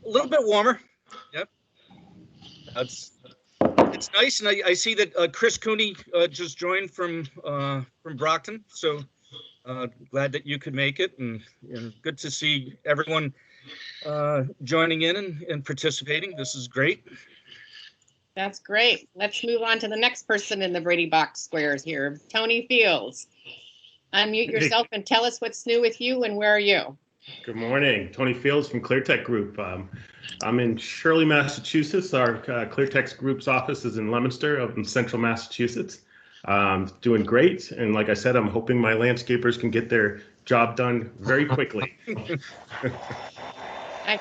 A little bit warmer. Yep. That's it's nice, and I see that Chris Cooney just joined from Brockton. So glad that you could make it, and good to see everyone joining in and participating. This is great. That's great. Let's move on to the next person in the Brady Box squares here, Tony Fields. Unmute yourself and tell us what's new with you and where are you? Good morning, Tony Fields from ClearTech Group. I'm in Shirley, Massachusetts. Our ClearTech Group's office is in Leominster, up in central Massachusetts. Doing great, and like I said, I'm hoping my landscapers can get their job done very quickly. I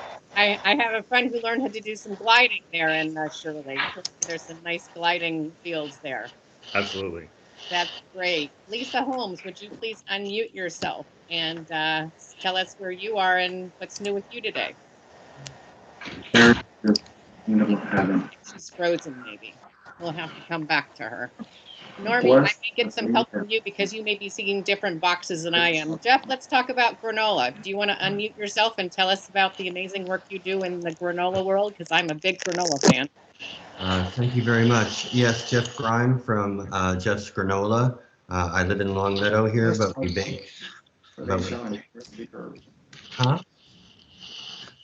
have a friend who learned how to do some gliding there in Shirley. There's some nice gliding fields there. Absolutely. That's great. Lisa Holmes, would you please unmute yourself and tell us where you are and what's new with you today? She's frozen, maybe. We'll have to come back to her. Normie, I may get some help from you because you may be seeing different boxes than I am. Jeff, let's talk about granola. Do you want to unmute yourself and tell us about the amazing work you do in the granola world? Because I'm a big granola fan. Thank you very much. Yes, Jeff Grime from Jeff's Granola. I live in Long Meadow here, but we bake.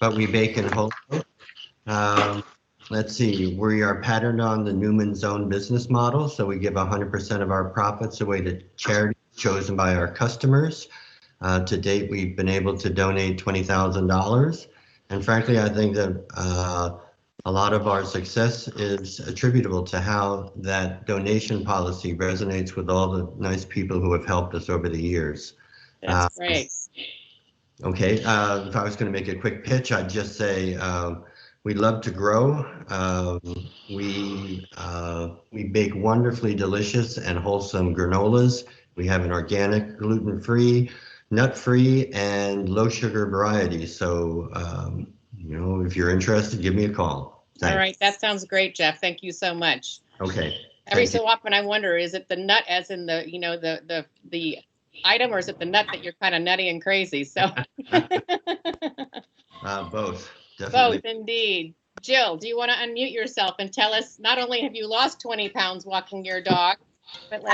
But we bake in Holyoke. Let's see, we are patterned on the Newman Zone business model, so we give 100% of our profits away to charities chosen by our customers. To date, we've been able to donate $20,000, and frankly, I think that a lot of our success is attributable to how that donation policy resonates with all the nice people who have helped us over the years. That's great. Okay, if I was going to make a quick pitch, I'd just say we love to grow. We bake wonderfully delicious and wholesome granolas. We have an organic, gluten-free, nut-free, and low-sugar variety. So, you know, if you're interested, give me a call. Thanks. All right, that sounds great, Jeff. Thank you so much. Okay. Every so often, I wonder: is it the nut, as in the the item, or is it the nut that you're kind of nutty and crazy? So. Both. Definitely. Both, indeed. Jill, do you want to unmute yourself and tell us, not only have you lost 20 pounds walking your dog, but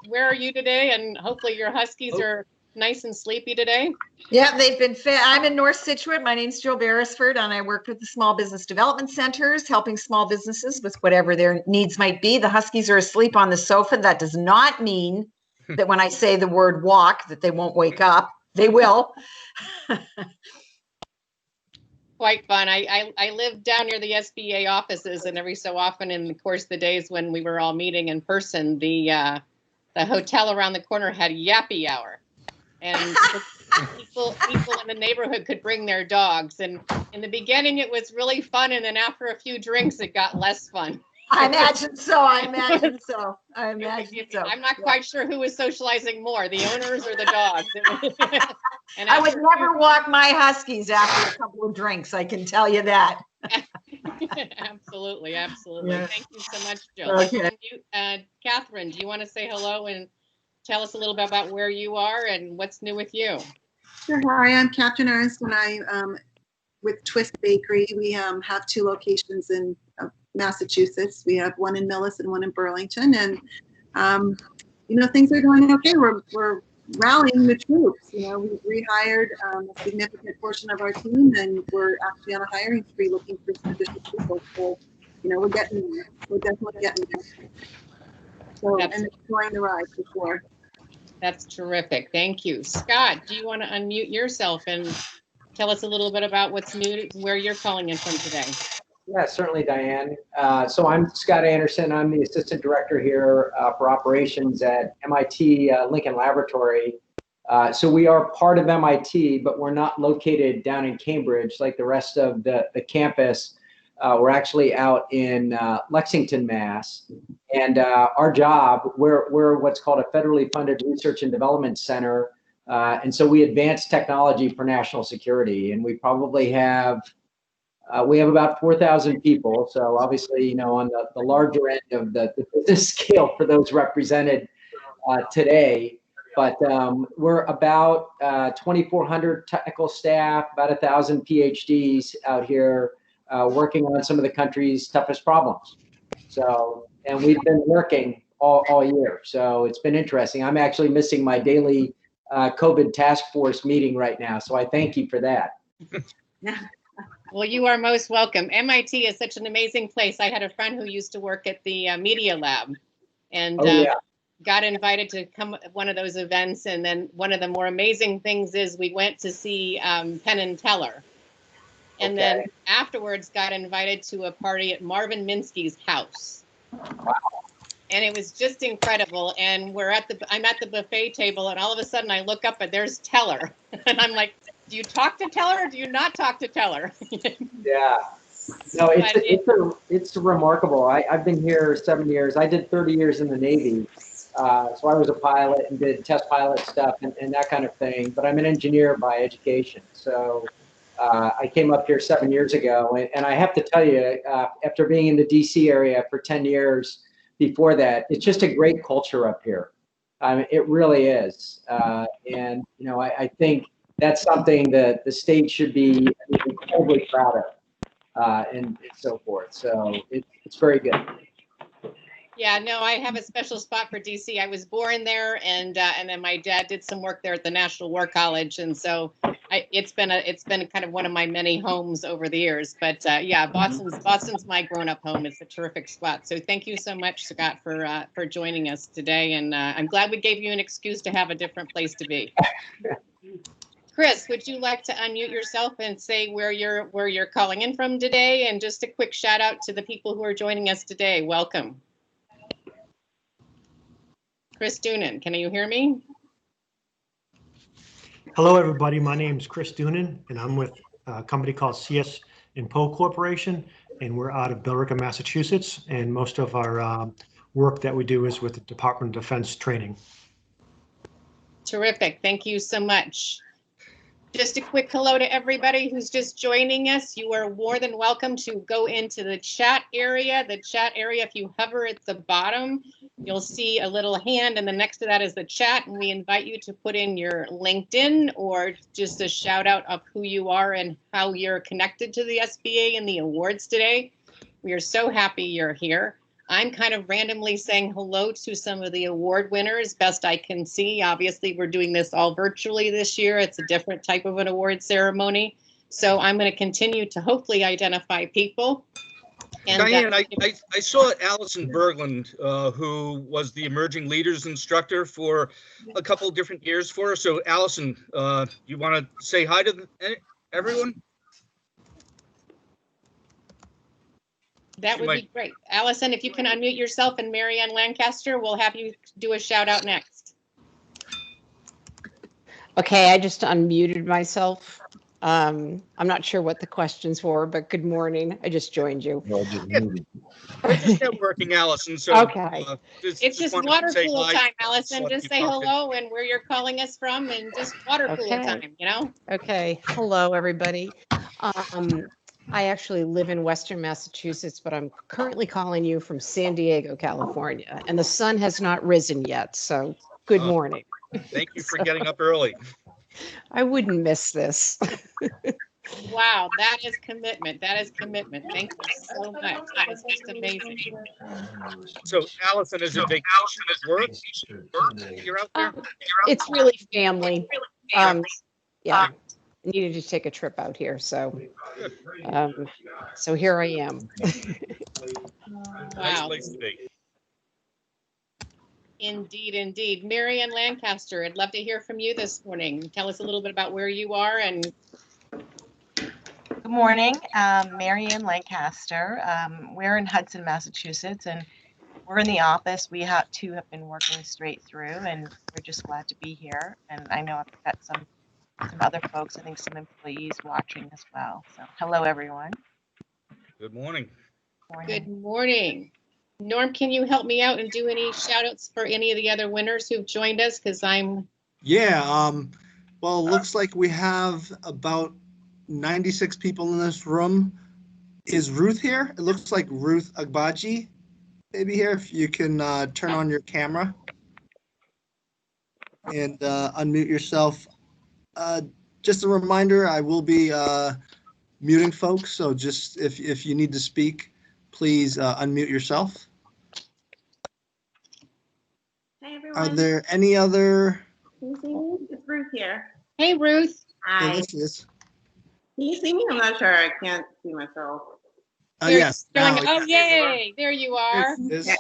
where are you today? And hopefully your huskies are nice and sleepy today. Yeah, they've been fed. I'm in North Situate. My name's Jill Beresford, and I work with the Small Business Development Centers, helping small businesses with whatever their needs might be. The huskies are asleep on the sofa. That does not mean that when I say the word walk, that they won't wake up. They will. Quite fun. I live down near the SBA offices, and every so often, in the course of the days when we were all meeting in person, the hotel around the corner had yappy hour, and people in the neighborhood could bring their dogs. And in the beginning, it was really fun, and then after a few drinks, it got less fun. I imagine so. I'm not quite sure who was socializing more, the owners or the dogs. And I would never walk my huskies after a couple of drinks, I can tell you that. Absolutely. Yeah. Thank you so much, Jill. Okay. Catherine, do you want to say hello and tell us a little bit about where you are and what's new with you? Sure. Hi, I'm Catherine Ernst, and I with Twist Bakery. We have 2 locations in Massachusetts. We have one in Millis and one in Burlington, and you know, things are going okay. We're rallying the troops. You know, we've rehired a significant portion of our team, and we're actually on a hiring spree looking for some additional people. So, you know, we're getting there. We're definitely getting there. So, and enjoying the ride for sure. That's terrific. Thank you. Scott, do you want to unmute yourself and tell us a little bit about what's new, where you're calling in from today? Yeah, certainly, Diane. So I'm Scott Anderson. I'm the Assistant Director here for Operations at MIT Lincoln Laboratory. So we are part of MIT, but we're not located down in Cambridge like the rest of the campus. We're actually out in Lexington, Mass. And our job, we're what's called a federally funded research and development center. And so we advance technology for national security. And we probably have about 4,000 people. So obviously, you know, on the larger end of the business scale for those represented today. But we're about 2,400 technical staff, about 1,000 PhDs out here working on some of the country's toughest problems. So, and we've been working all year. So it's been interesting. I'm actually missing my daily COVID task force meeting right now. So I thank you for that. Well, you are most welcome. MIT is such an amazing place. I had a friend who used to work at the Media Lab, and got invited to come at one of those events. And then one of the more amazing things is we went to see Penn and Teller. And then afterwards got invited to a party at Marvin Minsky's house. Wow. And it was just incredible. And I'm at the buffet table, and all of a sudden I look up and there's Teller. And I'm like, do you talk to Teller or do you not talk to Teller? Yeah. No, it's remarkable. I've been here 7 years. I did 30 years in the Navy. So I was a pilot and did test pilot stuff and that kind of thing. But I'm an engineer by education. So I came up here 7 years ago. And I have to tell you, after being in the DC area for 10 years before that, it's just a great culture up here. I mean, it really is. And, you know, I think that's something that the state should be incredibly proud of and so forth. So it's very good. Yeah, no, I have a special spot for DC. I was born there, and then my dad did some work there at the National War College, and so it's been kind of one of my many homes over the years. But yeah, Boston's my grown-up home. It's a terrific spot. So thank you so much, Scott, for joining us today, and I'm glad we gave you an excuse to have a different place to be. Chris, would you like to unmute yourself and say where you're calling in from today, and just a quick shout out to the people who are joining us today? Welcome. Chris Doonan, can you hear me? Hello, everybody. My name is Chris Doonan, and I'm with a company called CS & Poe Corporation, and we're out of Billerica, Massachusetts, and most of our work that we do is with the Department of Defense training. Terrific. Thank you so much. Just a quick hello to everybody who's just joining us. You are more than welcome to go into the chat area. The chat area, if you hover at the bottom, you'll see a little hand, and then next to that is the chat. And we invite you to put in your LinkedIn or just a shout out of who you are and how you're connected to the SBA and the awards today. We are so happy you're here. I'm kind of randomly saying hello to some of the award winners, best I can see. Obviously, we're doing this all virtually this year. It's a different type of an award ceremony. So I'm going to continue to hopefully identify people. And Diane, I saw Allison Berglund, who was the Emerging Leaders Instructor for a couple of different years for us. So Allison, you want to say hi to everyone? That would be great. Allison, if you can unmute yourself, and Marianne Lancaster, we'll have you do a shout out next. Okay, I just unmuted myself. I'm not sure what the questions were, but good morning. I just joined you. We're just networking, Allison. So okay. It's just water cooler time, Allison. Just say hello and where you're calling us from, and just water cooler time, you know? Okay. Hello, everybody. I actually live in Western Massachusetts, but I'm currently calling you from San Diego, California, and the sun has not risen yet. So good morning. Thank you for getting up early. I wouldn't miss this. Wow, that is commitment. That is commitment. Thank you so much. That is just amazing. So, Allison, is it vacation at work? You're out there? It's really family. Yeah. Needed to take a trip out here, so so here I am. Nice Wow. place to be. Indeed, indeed. Marianne Lancaster, I'd love to hear from you this morning. Tell us a little bit about where you are. And good morning, Marianne Lancaster. We're in Hudson, Massachusetts, and we're in the office. We have been working straight through, and we're just glad to be here. And I know I've got some other folks, I think some employees watching as well. So hello, everyone. Good morning. good morning. Norm, can you help me out and do any shout outs for any of the other winners who've joined us? Because I'm... Yeah, well, it looks like we have about 96 people in this room. Is Ruth here? It looks like Ruth Agbaji maybe here. If you can turn on your camera. and unmute yourself. Just a reminder, I will be muting folks, so just if you need to speak, please unmute yourself. Hey Are everyone, there any other? can you see me? It's Ruth here. Hey, Ruth. Hey, Hi. there she is. Can you see me? I'm not sure. I can't see myself. There- Yes. Showing- now, oh, yay. There you are. there it is.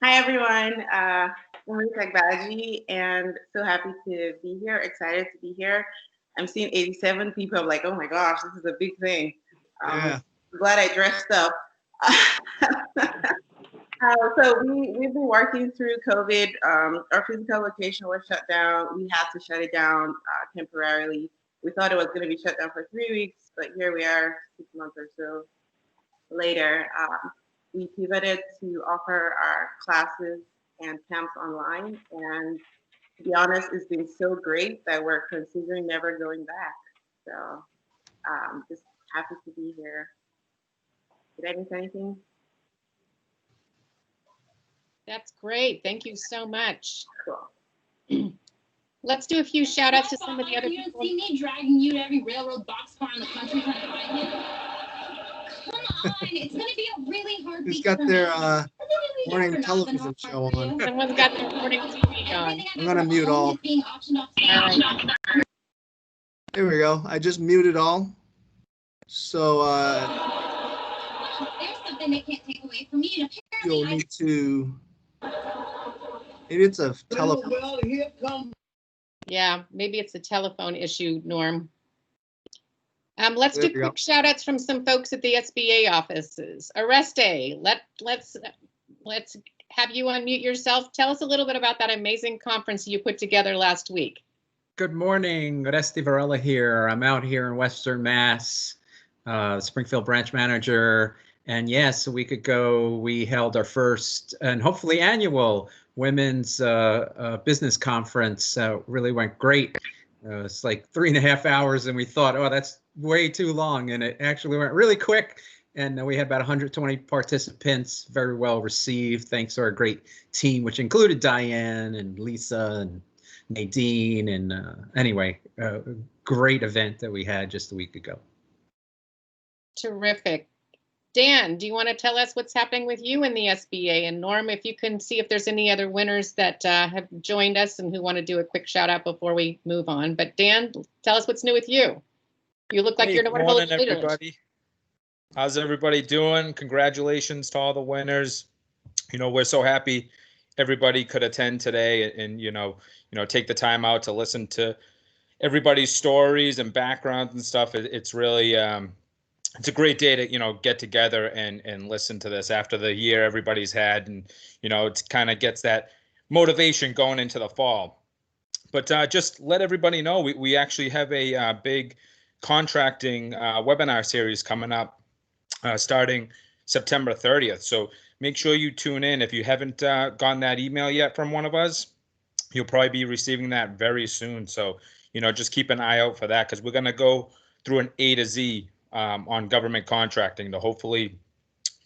Hi everyone. I'm Ruth Agbaji and so happy to be here. Excited to be here. I'm seeing 87 people. I'm like, oh my gosh, this is a big thing. Yeah. I'm glad I dressed up. So we've been working through COVID. Our physical location was shut down. We had to shut it down temporarily. We thought it was going to be shut down for 3 weeks, but here we are 6 months or so later. We pivoted to offer our classes and camps online. And to be honest, it's been so great that we're considering never going back. So just happy to be here. Did I miss anything? That's great. Thank you so much. Cool. Let's do a few shout outs to some of the other You don't people. see me dragging you to every railroad boxcar in the country trying to find him. Come on, it's gonna be a really hard Who's week got for their me. Isn't it morning really television hard show for on? you? Someone's got their morning TV on. Everything I I'm gonna do mute for all. is being auctioned off to All me. right. There we go. I just muted all. So There's something they can't take away from me. And you'll apparently need to. Maybe it's a telephone. Well, here comes. Yeah, maybe it's a telephone issue, Norm. Let's There do we go. quick shout outs from some folks at the SBA offices. Arreste, let's have you unmute yourself. Tell us a little bit about that amazing conference you put together last week. Good morning, Oreste Varela here. I'm out here in Western Mass, Springfield branch manager. And yes, a week ago, we held our first and hopefully annual women's business conference. Really went great. It's like 3.5 hours and we thought, oh, that's way too long. And it actually went really quick. And we had about 120 participants, very well received, thanks to our great team, which included Diane and Lisa and Nadine. And anyway, great event that we had just a week ago. Terrific. Dan, do you want to tell us what's happening with you in the SBA? And Norm, if you can see if there's any other winners that have joined us and who want to do a quick shout out before we move on. But Dan, tell us what's new with you. You look like Hey, you're good one of morning, the leaders. everybody. How's everybody doing? Congratulations to all the winners. You know, we're so happy everybody could attend today and take the time out to listen to everybody's stories and backgrounds and stuff. It's really it's a great day to get together and listen to this after the year everybody's had, and it kind of gets that motivation going into the fall. But just let everybody know we actually have a big contracting webinar series coming up starting September 30th. So make sure you tune in. If you haven't gotten that email yet from one of us, you'll probably be receiving that very soon. So, just keep an eye out for that, because we're going to go through an A to Z on government contracting to hopefully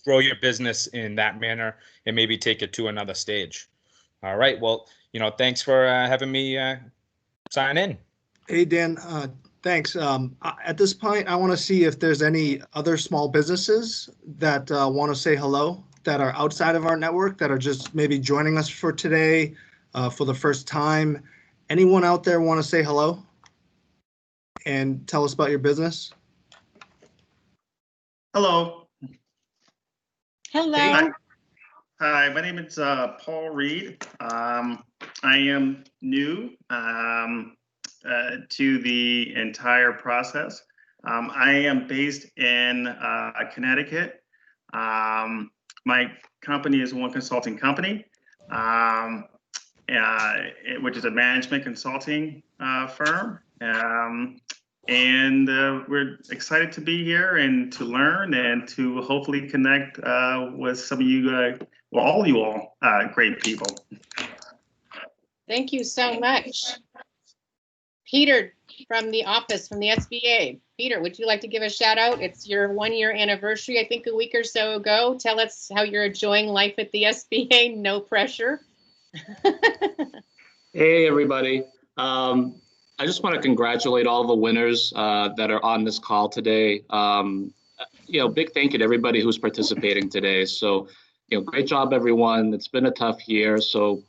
grow your business in that manner and maybe take it to another stage. All right. Well, thanks for having me sign in. Hey, Dan, thanks. At this point, I want to see if there's any other small businesses that want to say hello that are outside of our network that are just maybe joining us for today for the first time. Anyone out there want to say hello and tell us about your business? Hello. Hello. Hi, my name is Paul Reed. I am new to the entire process. I am based in Connecticut. My company is One Consulting Company, which is a management consulting firm. And we're excited to be here and to learn and to hopefully connect with some of you, all you all great people. Thank you so much. Peter from the office, from the SBA. Peter, would you like to give a shout out? It's your 1-year anniversary, I think a week or so ago. Tell us how you're enjoying life at the SBA, no pressure. Hey, everybody. I just want to congratulate all the winners that are on this call today. Big thank you to everybody who's participating today. So, great job, everyone. It's been a tough year. So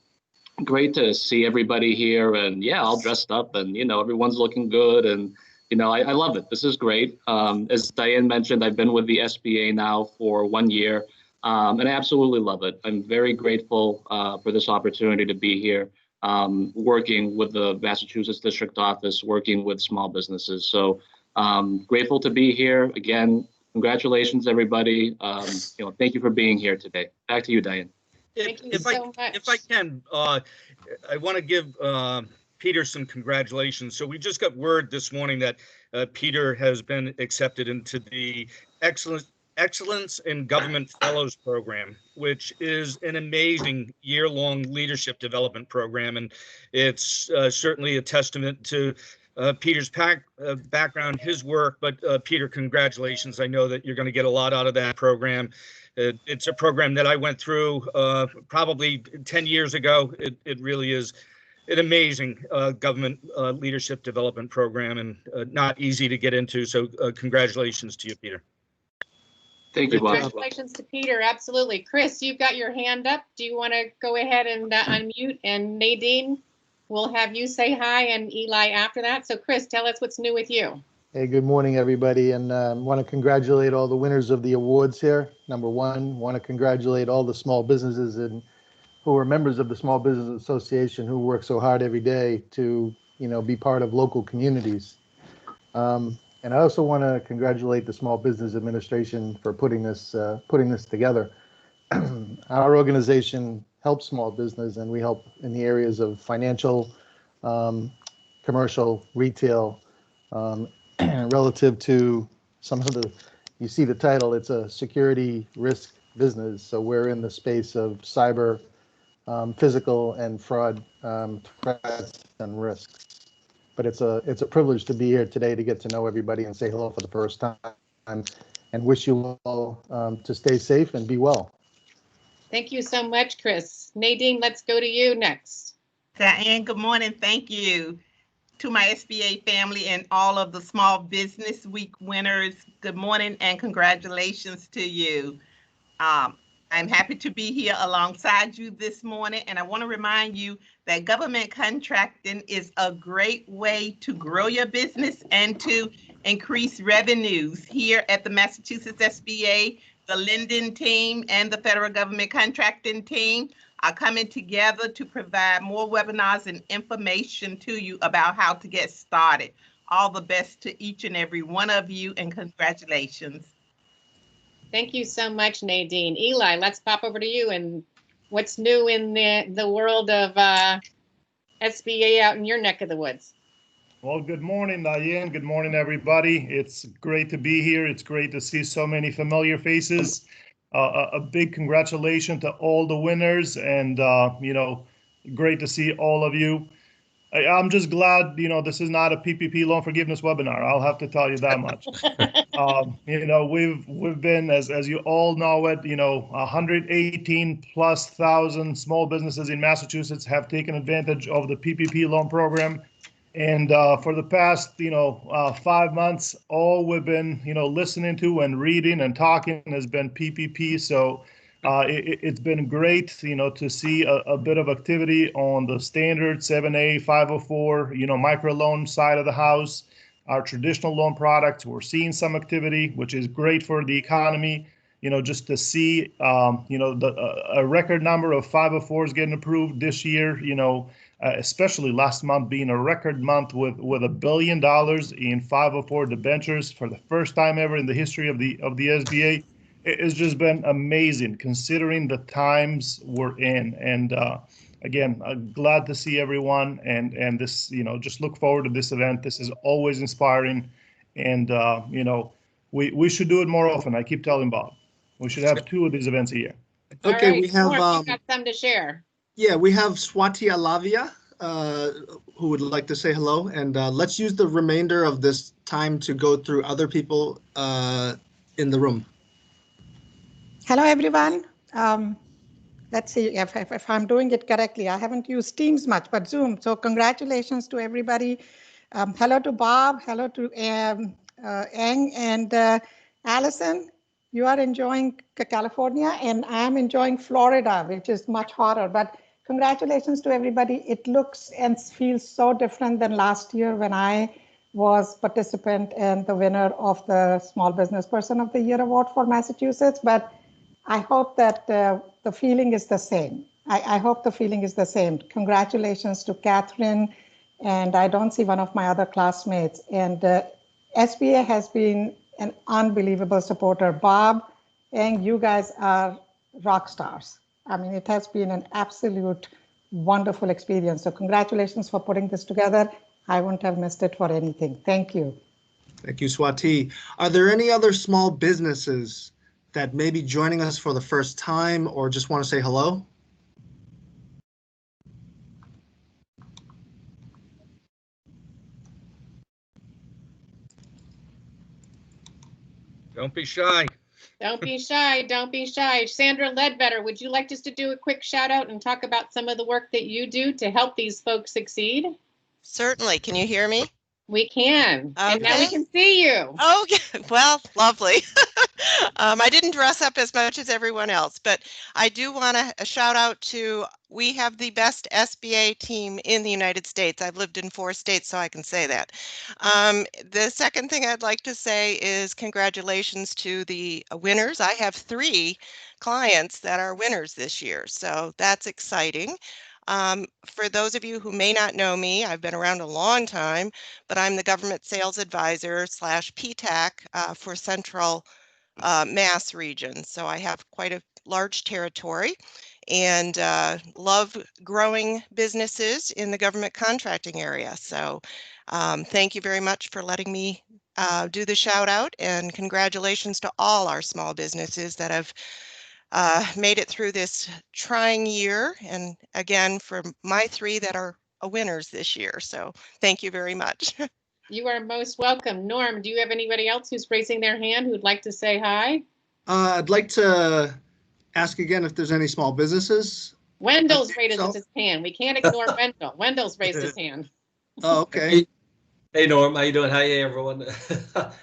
great to see everybody here and all dressed up and, everyone's looking good. And, I love it. This is great. As Diane mentioned, I've been with the SBA now for 1 year and I absolutely love it. I'm very grateful for this opportunity to be here. Working with the Massachusetts District Office, working with small businesses. So grateful to be here. Again, congratulations, everybody. Thank you for being here today. Back to you, Diane. If I can, I want to give Peter some congratulations. So we just got word this morning that Peter has been accepted into the Excellence in Government Fellows Program, which is an amazing year-long leadership development program. And it's certainly a testament to Peter's background, his work. But Peter, congratulations. I know that you're going to get a lot out of that program. It's a program that I went through probably 10 years ago. It really is an amazing government leadership development program and not easy to get into. So congratulations to you, Peter. Thank you, Bob. Congratulations to Peter. Absolutely. Chris, you've got your hand up. Do you want to go ahead and unmute? And Nadine, we'll have you say hi and Eli after that. So Chris, tell us what's new with you. Hey, good morning, everybody. And want to congratulate all the winners of the awards here. Number one, want to congratulate all the small businesses and who are members of the Small Business Association who work so hard every day to, be part of local communities. And I also want to congratulate the Small Business Administration for putting this together. Our organization helps small business, and we help in the areas of financial, commercial, retail, relative to some of the. You see the title; it's a security risk business. So we're in the space of cyber, physical, and fraud threats and risks. But it's a privilege to be here today to get to know everybody and say hello for the first time and wish you all to stay safe and be well. Thank you so much, Chris. Nadine, let's go to you next. Diane, good morning. Thank you to my SBA family and all of the Small Business Week winners. Good morning and congratulations to you. I'm happy to be here alongside you this morning, and I want to remind you that government contracting is a great way to grow your business and to increase revenues. Here at the Massachusetts SBA, the Linden team and the federal government contracting team are coming together to provide more webinars and information to you about how to get started. All the best to each and every one of you, and congratulations. Thank you so much, Nadine. Eli, let's pop over to you and what's new in the world of SBA out in your neck of the woods. Well, good morning, Diane. Good morning, everybody. It's great to be here. It's great to see so many familiar faces. A big congratulations to all the winners, and great to see all of you. I'm just glad, this is not a PPP loan forgiveness webinar. I'll have to tell you that much. We've been, as you all know it, 118,000+ small businesses in Massachusetts have taken advantage of the PPP loan program. And for the past, 5 months, all we've been, listening to and reading and talking has been PPP. So it's been great, to see a bit of activity on the standard 7A, 504, microloan side of the house. Our traditional loan products, we're seeing some activity, which is great for the economy. Just to see, a record number of 504s getting approved this year, especially last month being a record month with $1 billion in 504 debentures for the first time ever in the history of the SBA. It's just been amazing considering the times we're in. And again, glad to see everyone, and this, just look forward to this event. This is always inspiring, and we should do it more often. I keep telling Bob, we should have 2 of these events a year. Okay, right, we have you've got some to share. Yeah, we have Swati Alavia, who would like to say hello, and let's use the remainder of this time to go through other people in the room. Hello, everyone. let's see if I'm doing it correctly. I haven't used Teams much, but Zoom. So congratulations to everybody. Hello to Bob. Hello to Eng and Allison. You are enjoying California, and I'm enjoying Florida, which is much hotter. But congratulations to everybody. It looks and feels so different than last year when I was participant and the winner of the Small Business Person of the Year award for Massachusetts. But I hope that the feeling is the same. I hope the feeling is the same. Congratulations to Catherine, and I don't see one of my other classmates. And SBA has been an unbelievable supporter. Bob and you guys are rock stars. I mean, it has been an absolute wonderful experience. So congratulations for putting this together. I wouldn't have missed it for anything. Thank you. Thank you, Swati. Are there any other small businesses that may be joining us for the first time or just want to say hello? Don't be shy. Don't be shy. Don't be shy. Sandra Ledbetter, would you like just to do a quick shout out and talk about some of the work that you do to help these folks succeed? Certainly. Can you hear me? We can. Okay. And now we can see you. Okay. Well, lovely. I didn't dress up as much as everyone else, but I do want to shout out to, we have the best SBA team in the United States. I've lived in 4 states, so I can say that. The second thing I'd like to say is congratulations to the winners. I have 3 clients that are winners this year, so that's exciting. For those of you who may not know me, I've been around a long time, but I'm the government sales advisor / PTAC for Central Mass region. So I have quite a large territory and love growing businesses in the government contracting area. So thank you very much for letting me do the shout out, and congratulations to all our small businesses that have made it through this trying year. And again, for my 3 that are winners this year. So thank you very much. You are most welcome. Norm, do you have anybody else who's raising their hand who'd like to say hi? I'd like to ask again if there's any small businesses. Wendell's raised his hand. We can't ignore Wendell. Wendell's raised his hand. Oh, okay. Hey Norm, how you doing? Hi everyone.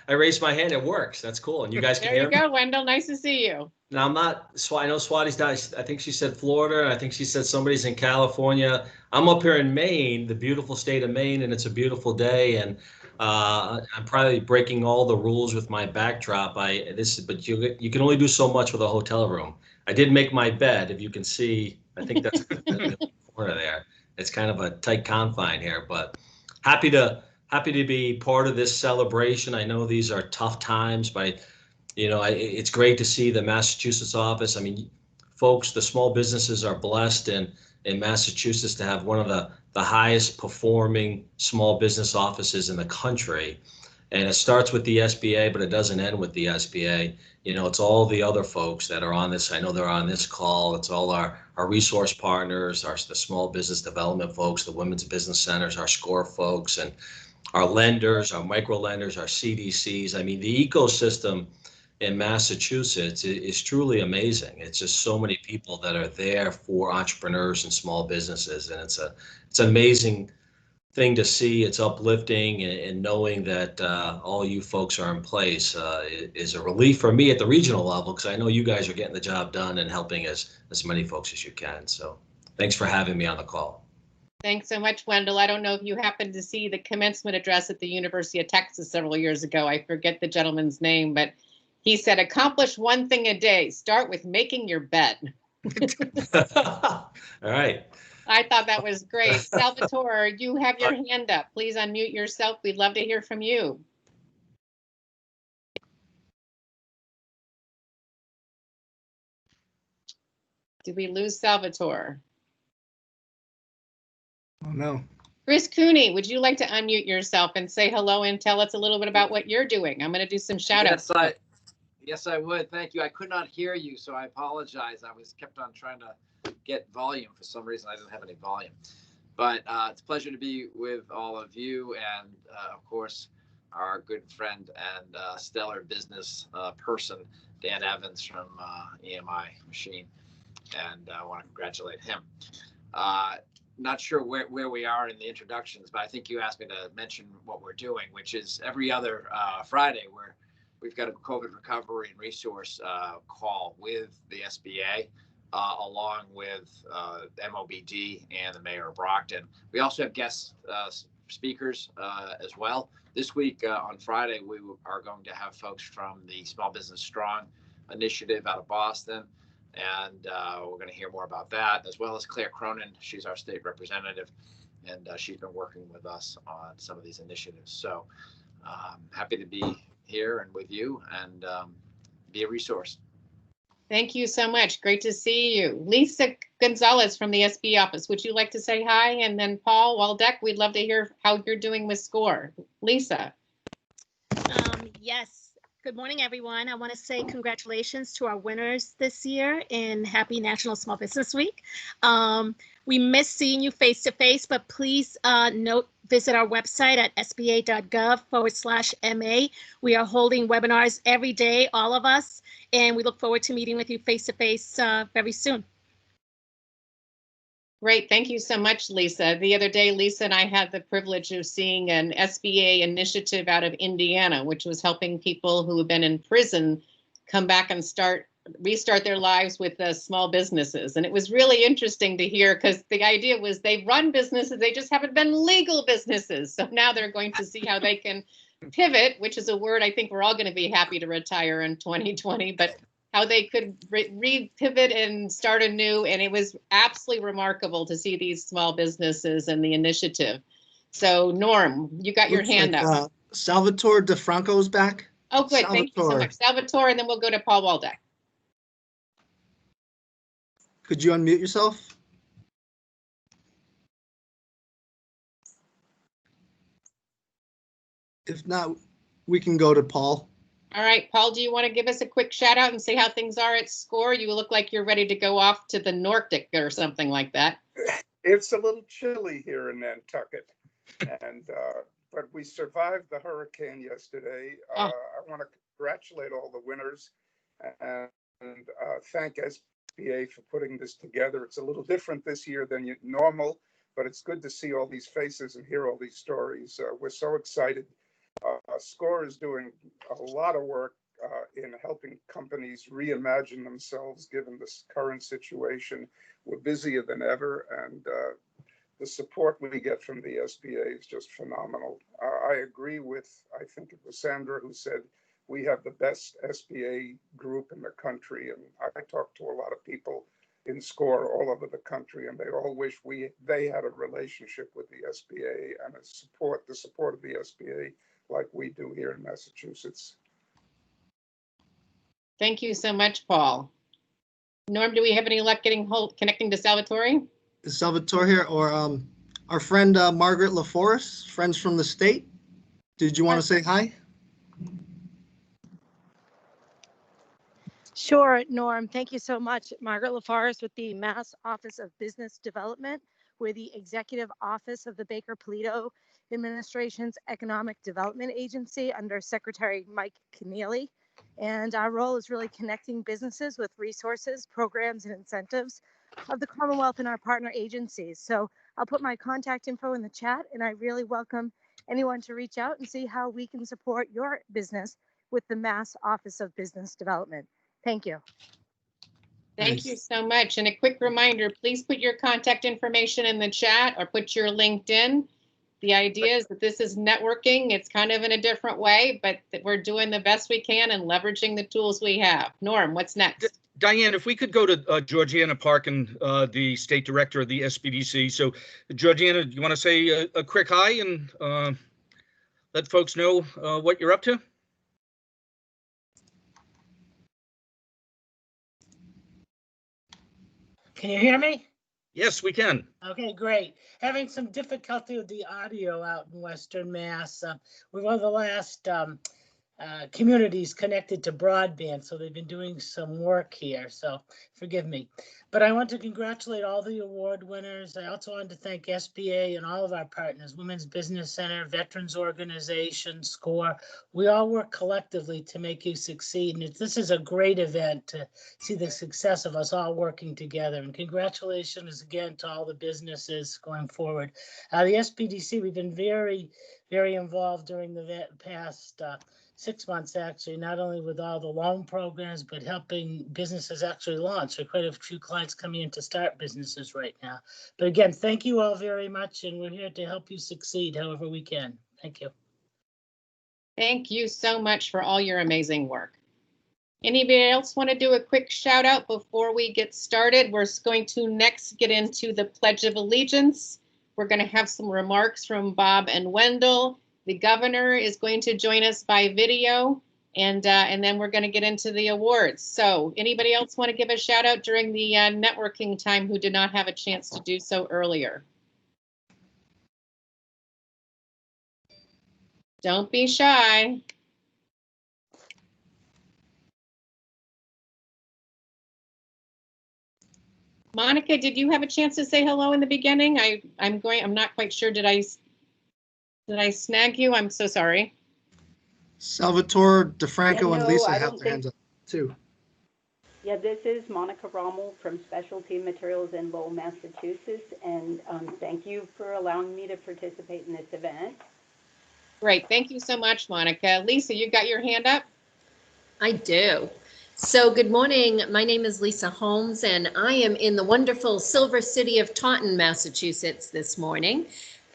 I raised my hand. It works. That's cool. And you guys can There hear you me? go, Wendell. Nice to see you. Now I'm not. I know Swati's not. I think she said Florida. I think she said somebody's in California. I'm up here in Maine, the beautiful state of Maine, and it's a beautiful day. And I'm probably breaking all the rules with my backdrop. But you can only do so much with a hotel room. I did make my bed, if you can see. I think that's the corner there. It's kind of a tight confine here, but happy to be part of this celebration. I know these are tough times, but it's great to see the Massachusetts office. I mean, folks, the small businesses are blessed in Massachusetts to have one of the highest performing small business offices in the country. And it starts with the SBA, but it doesn't end with the SBA. It's all the other folks that are on this. I know they're on this call. It's all our resource partners, the small business development folks, the women's business centers, our SCORE folks, and our lenders, our micro lenders, our CDCs. I mean, the ecosystem in Massachusetts is truly amazing. It's just so many people that are there for entrepreneurs and small businesses, and it's an amazing thing to see. It's uplifting, and knowing that all you folks are in place is a relief for me at the regional level, because I know you guys are getting the job done and helping as many folks as you can. So thanks for having me on the call. Thanks so much, Wendell. I don't know if you happened to see the commencement address at the University of Texas several years ago. I forget the gentleman's name, but he said, accomplish one thing a day. Start with making your bed. All right. I thought that was great. Salvatore, you have your hand up. Please unmute yourself. We'd love to hear from you. Did we lose Salvatore? Oh, no. Chris Cooney, would you like to unmute yourself and say hello and tell us a little bit about what you're doing? I'm going to do some shout outs. Yes, I would. Thank you. I could not hear you, so I apologize. I was kept on trying to get volume. For some reason, I didn't have any volume. But it's a pleasure to be with all of you, and of course, our good friend and stellar business person, Dan Evans from EMI Machine. and I want to congratulate him. Not sure where we are in the introductions, but I think you asked me to mention what we're doing, which is every other Friday where we've got a COVID recovery and resource call with the SBA, along with MOBD and the Mayor of Brockton. We also have guest speakers as well. This week on Friday, we are going to have folks from the Small Business Strong initiative out of Boston. And we're going to hear more about that, as well as Claire Cronin. She's our state representative, and she's been working with us on some of these initiatives. So happy to be here and with you and be a resource. Thank you so much. Great to see you. Lisa Gonzalez from the SB office. Would you like to say hi? And then Paul Waldeck, we'd love to hear how you're doing with SCORE. Lisa. Yes. Good morning, everyone. I want to say congratulations to our winners this year and happy National Small Business Week. We miss seeing you face to face, but please visit our website at sba.gov/MA. We are holding webinars every day, all of us, and we look forward to meeting with you face to face very soon. Great. Thank you so much, Lisa. The other day, Lisa and I had the privilege of seeing an SBA initiative out of Indiana, which was helping people who have been in prison come back and restart their lives with small businesses. And it was really interesting to hear, because the idea was they run businesses, they just haven't been legal businesses. So now they're going to see how they can pivot, which is a word I think we're all going to be happy to retire in 2020, but how they could re-pivot and start anew. And it was absolutely remarkable to see these small businesses and the initiative. So Norm, you got your hand up. Salvatore DeFranco's back. Oh, good. Thank you so much. Salvatore, and then we'll go to Paul Waldeck. Could you unmute yourself? If not, we can go to Paul. All right, Paul, do you want to give us a quick shout out and say how things are at SCORE? You look like you're ready to go off to the Nordic or something like that. It's a little chilly here in Nantucket, and but we survived the hurricane yesterday. I want to congratulate all the winners and thank SBA for putting this together. It's a little different this year than normal, but it's good to see all these faces and hear all these stories. We're so excited. SCORE is doing a lot of work in helping companies reimagine themselves given this current situation. We're busier than ever, and the support we get from the SBA is just phenomenal. I agree with, I think it was Sandra who said, we have the best SBA group in the country, and I talk to a lot of people in SCORE all over the country, and they all wish they had a relationship with the SBA and the support of the SBA like we do here in Massachusetts. Thank you so much, Paul. Norm, do we have any luck connecting to Salvatore? Is Salvatore here, or our friend Margaret LaForest, friends from the state? Did you want to say hi? Sure, Norm. Thank you so much. Margaret LaForest with the Mass Office of Business Development. We're the Executive Office of the Baker-Polito Administration's Economic Development Agency under Secretary Mike Keneally. And our role is really connecting businesses with resources, programs, and incentives of the Commonwealth and our partner agencies. So I'll put my contact info in the chat, and I really welcome anyone to reach out and see how we can support your business with the Mass Office of Business Development. Thank you. Thank you so much. And a quick reminder, please put your contact information in the chat or put your LinkedIn. The idea is that this is networking. It's kind of in a different way, but that we're doing the best we can and leveraging the tools we have. Norm, what's next? Diane, if we could go to Georgiana Parkin, the state director of the SBDC. So Georgiana, do you want to say a quick hi and let folks know what you're up to? Can you hear me? Yes, we can. Okay, great. Having some difficulty with the audio out in Western Mass. We're one of the last communities connected to broadband. So they've been doing some work here. So forgive me. But I want to congratulate all the award winners. I also want to thank SBA and all of our partners, Women's Business Center, Veterans Organization, SCORE. We all work collectively to make you succeed. And this is a great event to see the success of us all working together. And congratulations again to all the businesses going forward. The SBDC, we've been very, very involved during the past 6 months, actually, not only with all the loan programs, but helping businesses actually launch. There are quite a few clients coming in to start businesses right now. But again, thank you all very much, and we're here to help you succeed however we can. Thank you. Thank you so much for all your amazing work. Anybody else want to do a quick shout out before we get started? We're going to next get into the Pledge of Allegiance. We're going to have some remarks from Bob and Wendell. The governor is going to join us by video, and then we're going to get into the awards. So anybody else want to give a shout out during the networking time who did not have a chance to do so earlier? Don't be shy. Monica, did you have a chance to say hello in the beginning? I'm not quite sure. Did I snag you? I'm so sorry. Salvatore DeFranco Yeah, and no, Lisa I have don't their think- hands up too. Yeah, this is Monica Rommel from Specialty Materials in Lowell, Massachusetts, and thank you for allowing me to participate in this event. Great. Thank you so much, Monica. Lisa, you got your hand up? I do. So good morning. My name is Lisa Holmes, and I am in the wonderful Silver City of Taunton, Massachusetts this morning.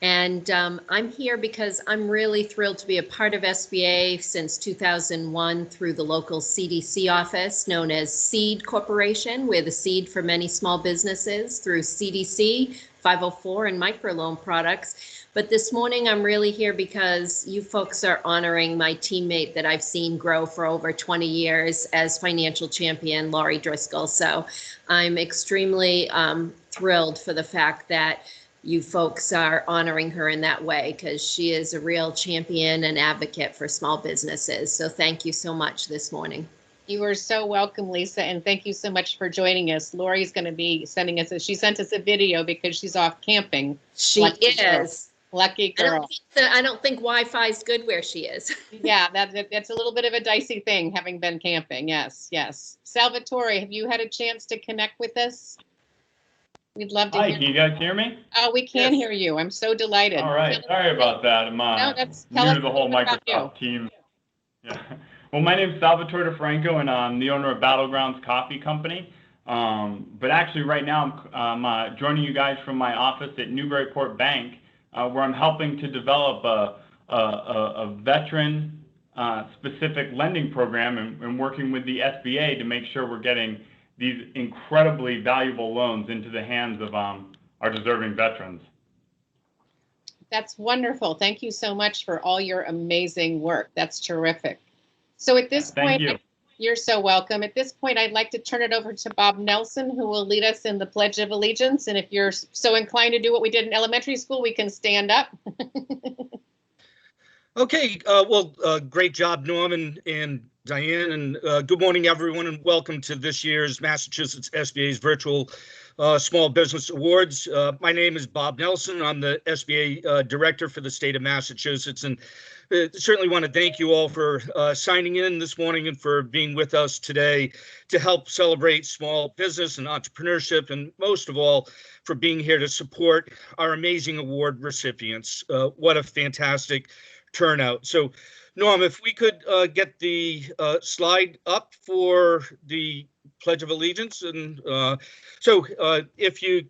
And I'm here because I'm really thrilled to be a part of SBA since 2001 through the local CDC office known as SEED Corporation. We're the seed for many small businesses through CDC, 504, and microloan products. But this morning I'm really here because you folks are honoring my teammate that I've seen grow for over 20 years as financial champion, Laurie Driscoll. So I'm extremely thrilled for the fact that you folks are honoring her in that way, because she is a real champion and advocate for small businesses. So thank you so much this morning. You are so welcome, Lisa, and thank you so much for joining us. Lori's going to be sending us, she sent us a video because she's off camping. She is. Lucky girl. I don't think Wi-Fi is good where she is. Yeah, that's a little bit of a dicey thing, having been camping. Yes, yes. Salvatore, have you had a chance to connect with us? We'd love to Hi, hear. can you guys hear me? Oh, we can hear you. I'm so delighted. All right, sorry about that. I'm No, tell new us to the a whole little bit about you. Microsoft team. Yeah. Well, my name's Salvatore DeFranco, and I'm the owner of Battlegrounds Coffee Company. But actually, right now, I'm joining you guys from my office at Newburyport Bank, where I'm helping to develop a veteran specific lending program and working with the SBA to make sure we're getting these incredibly valuable loans into the hands of our deserving veterans. That's wonderful. Thank you so much for all your amazing work. That's terrific. So at this point, you're so welcome. At this point, I'd like to turn it over to Bob Nelson, who will lead us in the Pledge of Allegiance. And if you're so inclined to do what we did in elementary school, we can stand up. Okay, great job, Norman and Diane, and good morning, everyone, and welcome to this year's Massachusetts SBA's Virtual Small Business Awards. My name is Bob Nelson. I'm the SBA Director for the state of Massachusetts, and certainly want to thank you all for signing in this morning and for being with us today to help celebrate small business and entrepreneurship, and most of all, for being here to support our amazing award recipients. What a fantastic turnout. So, Norm, if we could get the slide up for the Pledge of Allegiance. And if you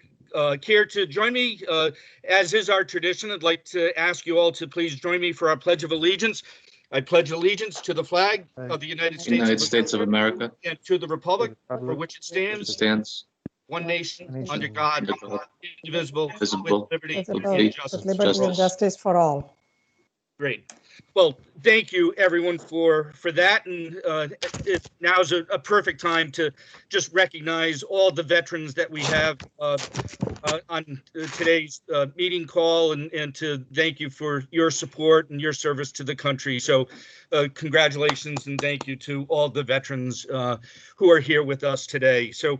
care to join me, as is our tradition, I'd like to ask you all to please join me for our Pledge of Allegiance. I pledge allegiance to the flag of the United States of America, and to the republic for which it stands, one nation, under God, indivisible, with liberty and justice for all. Great. Well, thank you, everyone, for that. And now's a perfect time to just recognize all the veterans that we have on today's meeting call and to thank you for your support and your service to the country. So congratulations and thank you to all the veterans who are here with us today. So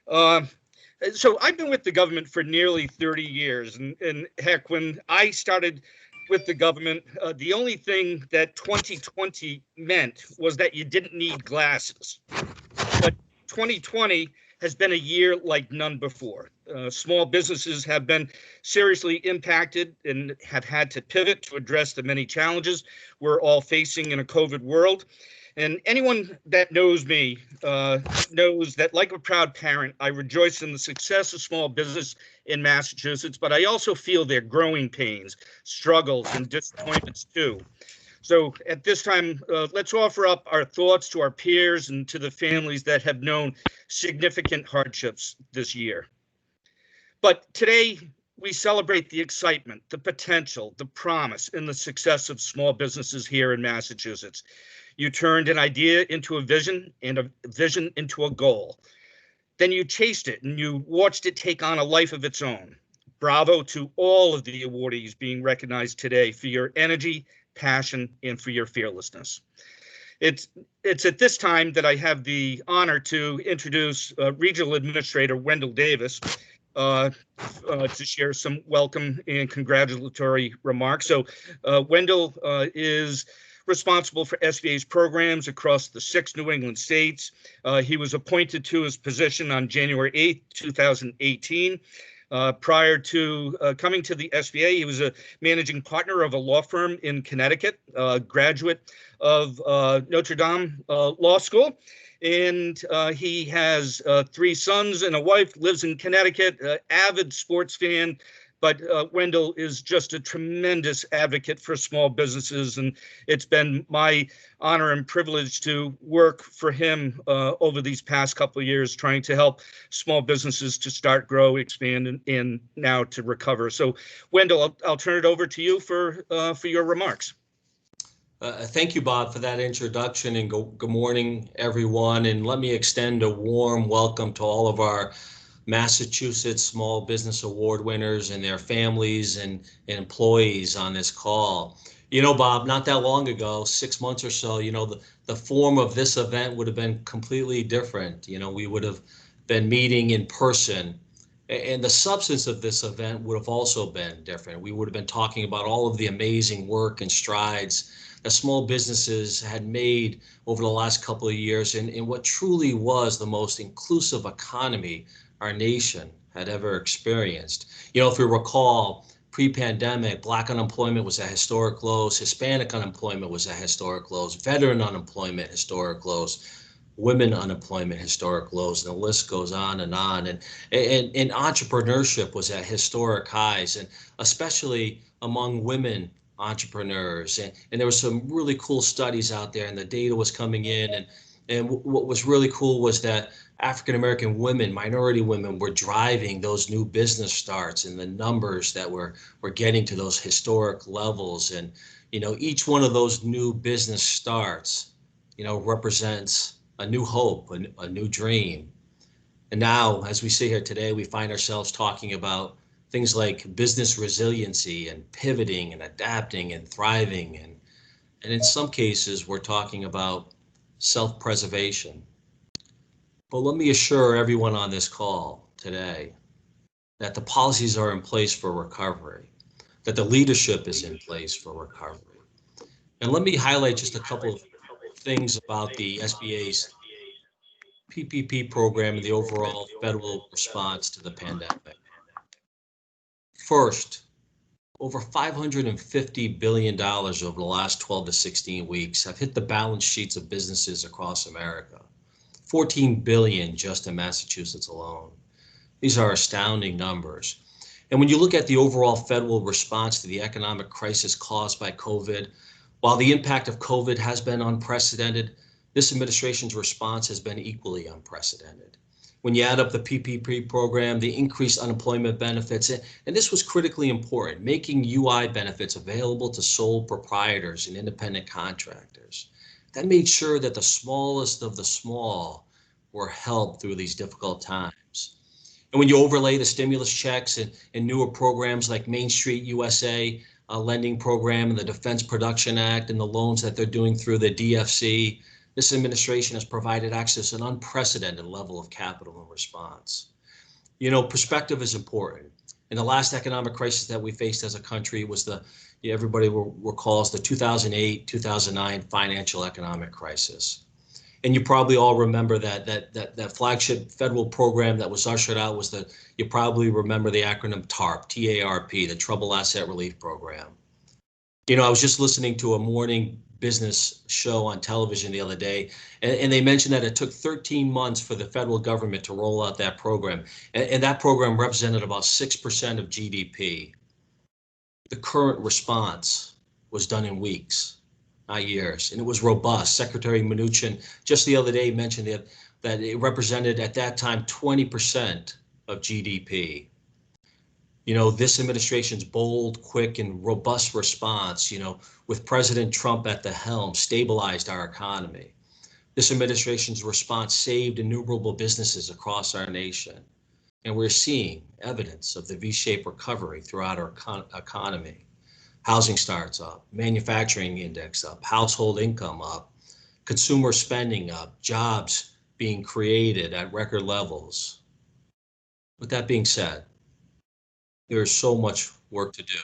I've been with the government for nearly 30 years. And heck, when I started with the government, the only thing that 2020 meant was that you didn't need glasses. But 2020 has been a year like none before. Small businesses have been seriously impacted and have had to pivot to address the many challenges we're all facing in a COVID world. And anyone that knows me knows that, like a proud parent, I rejoice in the success of small business in Massachusetts, but I also feel their growing pains, struggles, and disappointments too. So at this time, let's offer up our thoughts to our peers and to the families that have known significant hardships this year. But today, we celebrate the excitement, the potential, the promise, and the success of small businesses here in Massachusetts. You turned an idea into a vision and a vision into a goal. Then you chased it and you watched it take on a life of its own. Bravo to all of the awardees being recognized today for your energy, passion, and for your fearlessness. It's at this time that I have the honor to introduce Regional Administrator Wendell Davis to share some welcome and congratulatory remarks. So Wendell is responsible for SBA's programs across the 6 New England states. He was appointed to his position on January 8th, 2018. Prior to coming to the SBA, he was a managing partner of a law firm in Connecticut, graduate of Notre Dame Law School. And he has 3 sons and a wife, lives in Connecticut, avid sports fan. But Wendell is just a tremendous advocate for small businesses, and it's been my honor and privilege to work for him over these past couple of years, trying to help small businesses to start, grow, expand, and now to recover. So, Wendell, I'll turn it over to you for your remarks. Thank you, Bob, for that introduction, and good morning, everyone. And let me extend a warm welcome to all of our Massachusetts Small Business Award winners and their families and employees on this call. You know, Bob, not that long ago, 6 months or so, you know, the form of this event would have been completely different. You know, we would have been meeting in person, and the substance of this event would have also been different. We would have been talking about all of the amazing work and strides that small businesses had made over the last couple of years in what truly was the most inclusive economy our nation had ever experienced. You know, if you recall, pre-pandemic, Black unemployment was at historic lows, Hispanic unemployment was at historic lows, veteran unemployment, historic lows, women unemployment, historic lows, and the list goes on. And entrepreneurship was at historic highs, and especially among women entrepreneurs. And there were some really cool studies out there, and the data was coming in. And what was really cool was that African-American women, minority women, were driving those new business starts, and the numbers that were getting to those historic levels. And, you know, each one of those new business starts, you know, represents a new hope, a new dream. And now, as we sit here today, we find ourselves talking about things like business resiliency and pivoting and adapting and thriving. And in some cases, we're talking about self-preservation. But let me assure everyone on this call today that the policies are in place for recovery, that the leadership is in place for recovery. And let me highlight just a couple of things about the SBA's PPP program and the overall federal response to the pandemic. First, over $550 billion over the last 12 to 16 weeks have hit the balance sheets of businesses across America. 14 billion just in Massachusetts alone. These are astounding numbers. And when you look at the overall federal response to the economic crisis caused by COVID, while the impact of COVID has been unprecedented, this administration's response has been equally unprecedented. When you add up the PPP program, the increased unemployment benefits, and this was critically important, making UI benefits available to sole proprietors and independent contractors. That made sure that the smallest of the small were helped through these difficult times. And when you overlay the stimulus checks and newer programs like Main Street USA lending program and the Defense Production Act and the loans that they're doing through the DFC, this administration has provided access to an unprecedented level of capital and response. You know, perspective is important. In the last economic crisis that we faced as a country was everybody recalls the 2008-2009 financial economic crisis. And you probably all remember that flagship federal program that was ushered out was you probably remember the acronym TARP, T-A-R-P, the Trouble Asset Relief Program. You know, I was just listening to a morning business show on television the other day, and they mentioned that it took 13 months for the federal government to roll out that program. And that program represented about 6% of GDP. The current response was done in weeks, not years, and it was robust. Secretary Mnuchin just the other day mentioned that it represented at that time 20% of GDP. You know, this administration's bold, quick, and robust response, you know, with President Trump at the helm, stabilized our economy. This administration's response saved innumerable businesses across our nation. And we're seeing evidence of the V-shaped recovery throughout our economy. Housing starts up, manufacturing index up, household income up, consumer spending up, jobs being created at record levels. With that being said, there is so much work to do.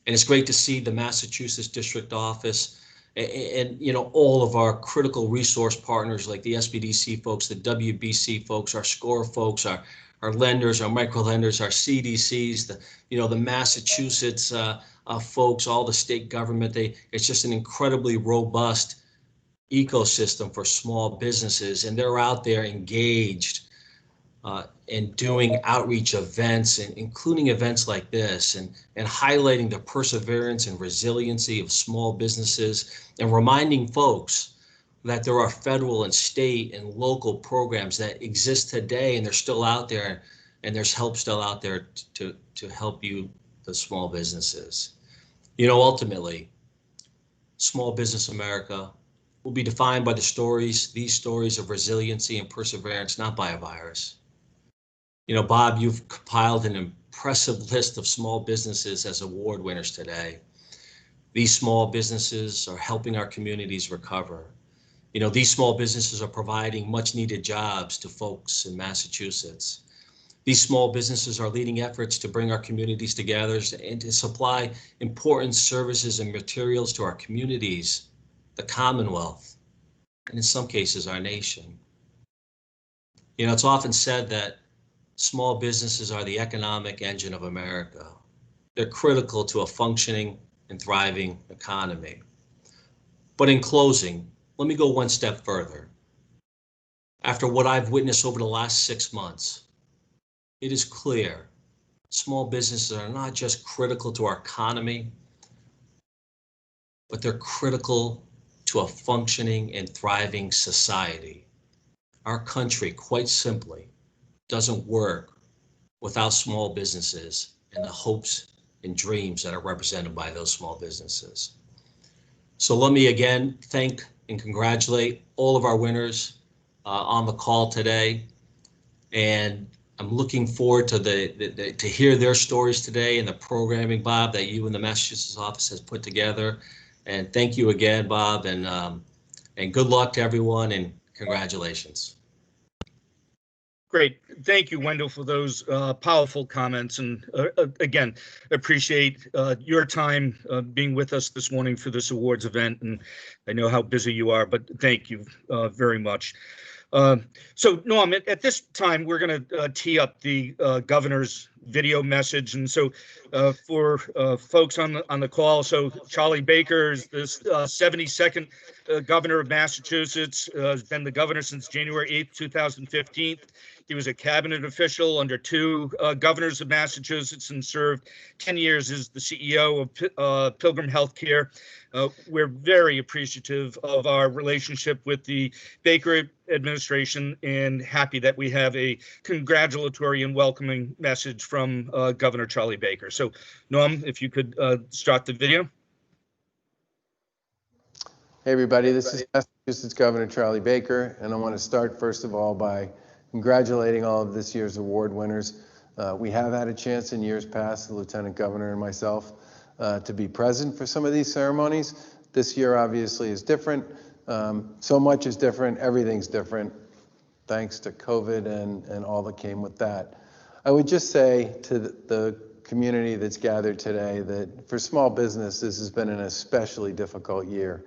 And it's great to see the Massachusetts District Office and you know, all of our critical resource partners like the SBDC folks, the WBC folks, our SCORE folks, our lenders, our micro lenders, our CDCs, the Massachusetts folks, all the state government. It's just an incredibly robust ecosystem for small businesses, and they're out there engaged and doing outreach events, and including events like this, and highlighting the perseverance and resiliency of small businesses, and reminding folks that there are federal and state and local programs that exist today, and they're still out there, and there's help still out there to help you, the small businesses. You know, ultimately, small business America will be defined by these stories of resiliency and perseverance, not by a virus. You know, Bob, you've compiled an impressive list of small businesses as award winners today. These small businesses are helping our communities recover. You know, these small businesses are providing much needed jobs to folks in Massachusetts. These small businesses are leading efforts to bring our communities together and to supply important services and materials to our communities, the Commonwealth, and in some cases, our nation. You know, it's often said that small businesses are the economic engine of America. They're critical to a functioning and thriving economy. But in closing, let me go one step further. After what I've witnessed over the last 6 months, it is clear small businesses are not just critical to our economy, but they're critical to a functioning and thriving society. Our country, quite simply, doesn't work without small businesses and the hopes and dreams that are represented by those small businesses. So let me again thank and congratulate all of our winners on the call today. And I'm looking forward to to hear their stories today and the programming, Bob, that you and the Massachusetts office has put together. And thank you again, Bob, and good luck to everyone, and congratulations. Great. Thank you, Wendell, for those powerful comments. And again, appreciate your time being with us this morning for this awards event. And I know how busy you are, but thank you very much. So, Norm, at this time, we're going to tee up the governor's video message. And so for folks on the call, so Charlie Baker is the 72nd governor of Massachusetts, has been the governor since January 8th, 2015. He was a cabinet official under 2 governors of Massachusetts and served 10 years as the CEO of Pilgrim Healthcare. We're very appreciative of our relationship with the Baker administration and happy that we have a congratulatory and welcoming message from Governor Charlie Baker. So, Norm, if you could start the video. Hey, everybody, this is Massachusetts Governor Charlie Baker, and I want to start, first of all, by congratulating all of this year's award winners. We have had a chance in years past, the Lieutenant Governor and myself, to be present for some of these ceremonies. This year obviously is different. So much is different, everything's different, thanks to COVID and all that came with that. I would just say to the community that's gathered today that for small business, this has been an especially difficult year.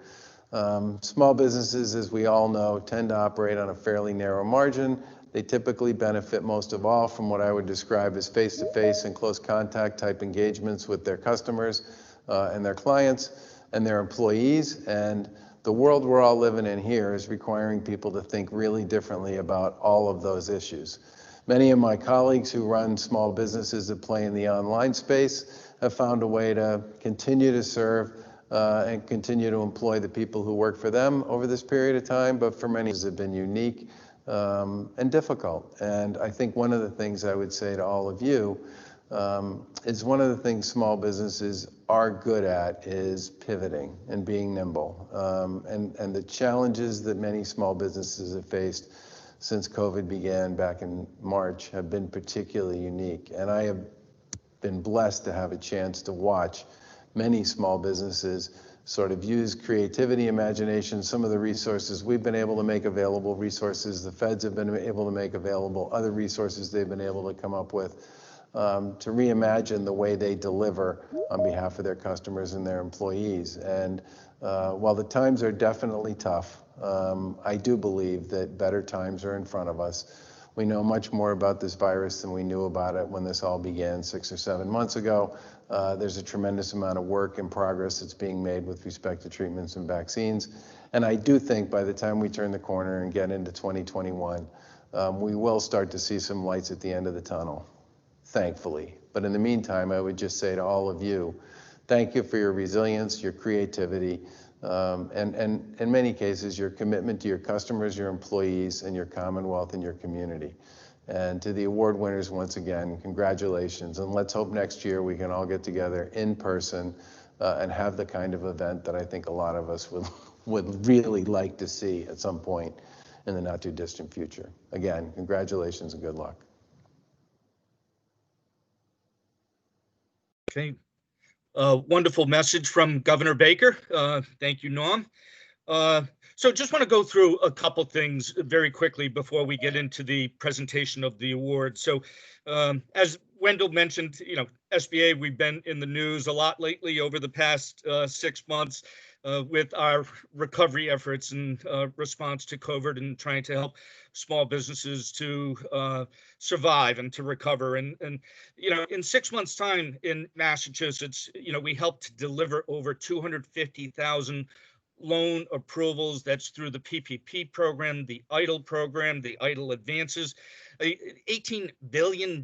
Small businesses, as we all know, tend to operate on a fairly narrow margin. They typically benefit most of all from what I would describe as face-to-face and close contact type engagements with their customers and their clients and their employees. And the world we're all living in here is requiring people to think really differently about all of those issues. Many of my colleagues who run small businesses that play in the online space have found a way to continue to serve and continue to employ the people who work for them over this period of time, but for many, it has been unique and difficult. And I think one of the things I would say to all of you is one of the things small businesses are good at is pivoting and being nimble. And the challenges that many small businesses have faced since COVID began back in March have been particularly unique. And I have been blessed to have a chance to watch many small businesses sort of use creativity, imagination, some of the resources we've been able to make available, resources the feds have been able to make available, other resources they've been able to come up with to reimagine the way they deliver on behalf of their customers and their employees. And while the times are definitely tough, I do believe that better times are in front of us. We know much more about this virus than we knew about it when this all began 6 or 7 months ago. There's a tremendous amount of work in progress that's being made with respect to treatments and vaccines. And I do think by the time we turn the corner and get into 2021, we will start to see some lights at the end of the tunnel, thankfully. But in the meantime, I would just say to all of you, thank you for your resilience, your creativity, and in many cases, your commitment to your customers, your employees, and your Commonwealth and your community. And to the award winners, once again, congratulations. And let's hope next year we can all get together in person and have the kind of event that I think a lot of us would really like to see at some point in the not too distant future. Again, congratulations and good luck. Okay. Wonderful message from Governor Baker. Thank you, Norm. So just want to go through a couple things very quickly before we get into the presentation of the award. So as Wendell mentioned, SBA, we've been in the news a lot lately over the past 6 months with our recovery efforts in response to COVID and trying to help small businesses to survive and to recover. And in 6 months' time in Massachusetts, we helped to deliver over 250,000 loan approvals. That's through the PPP program, the EIDL program, the EIDL advances. $18 billion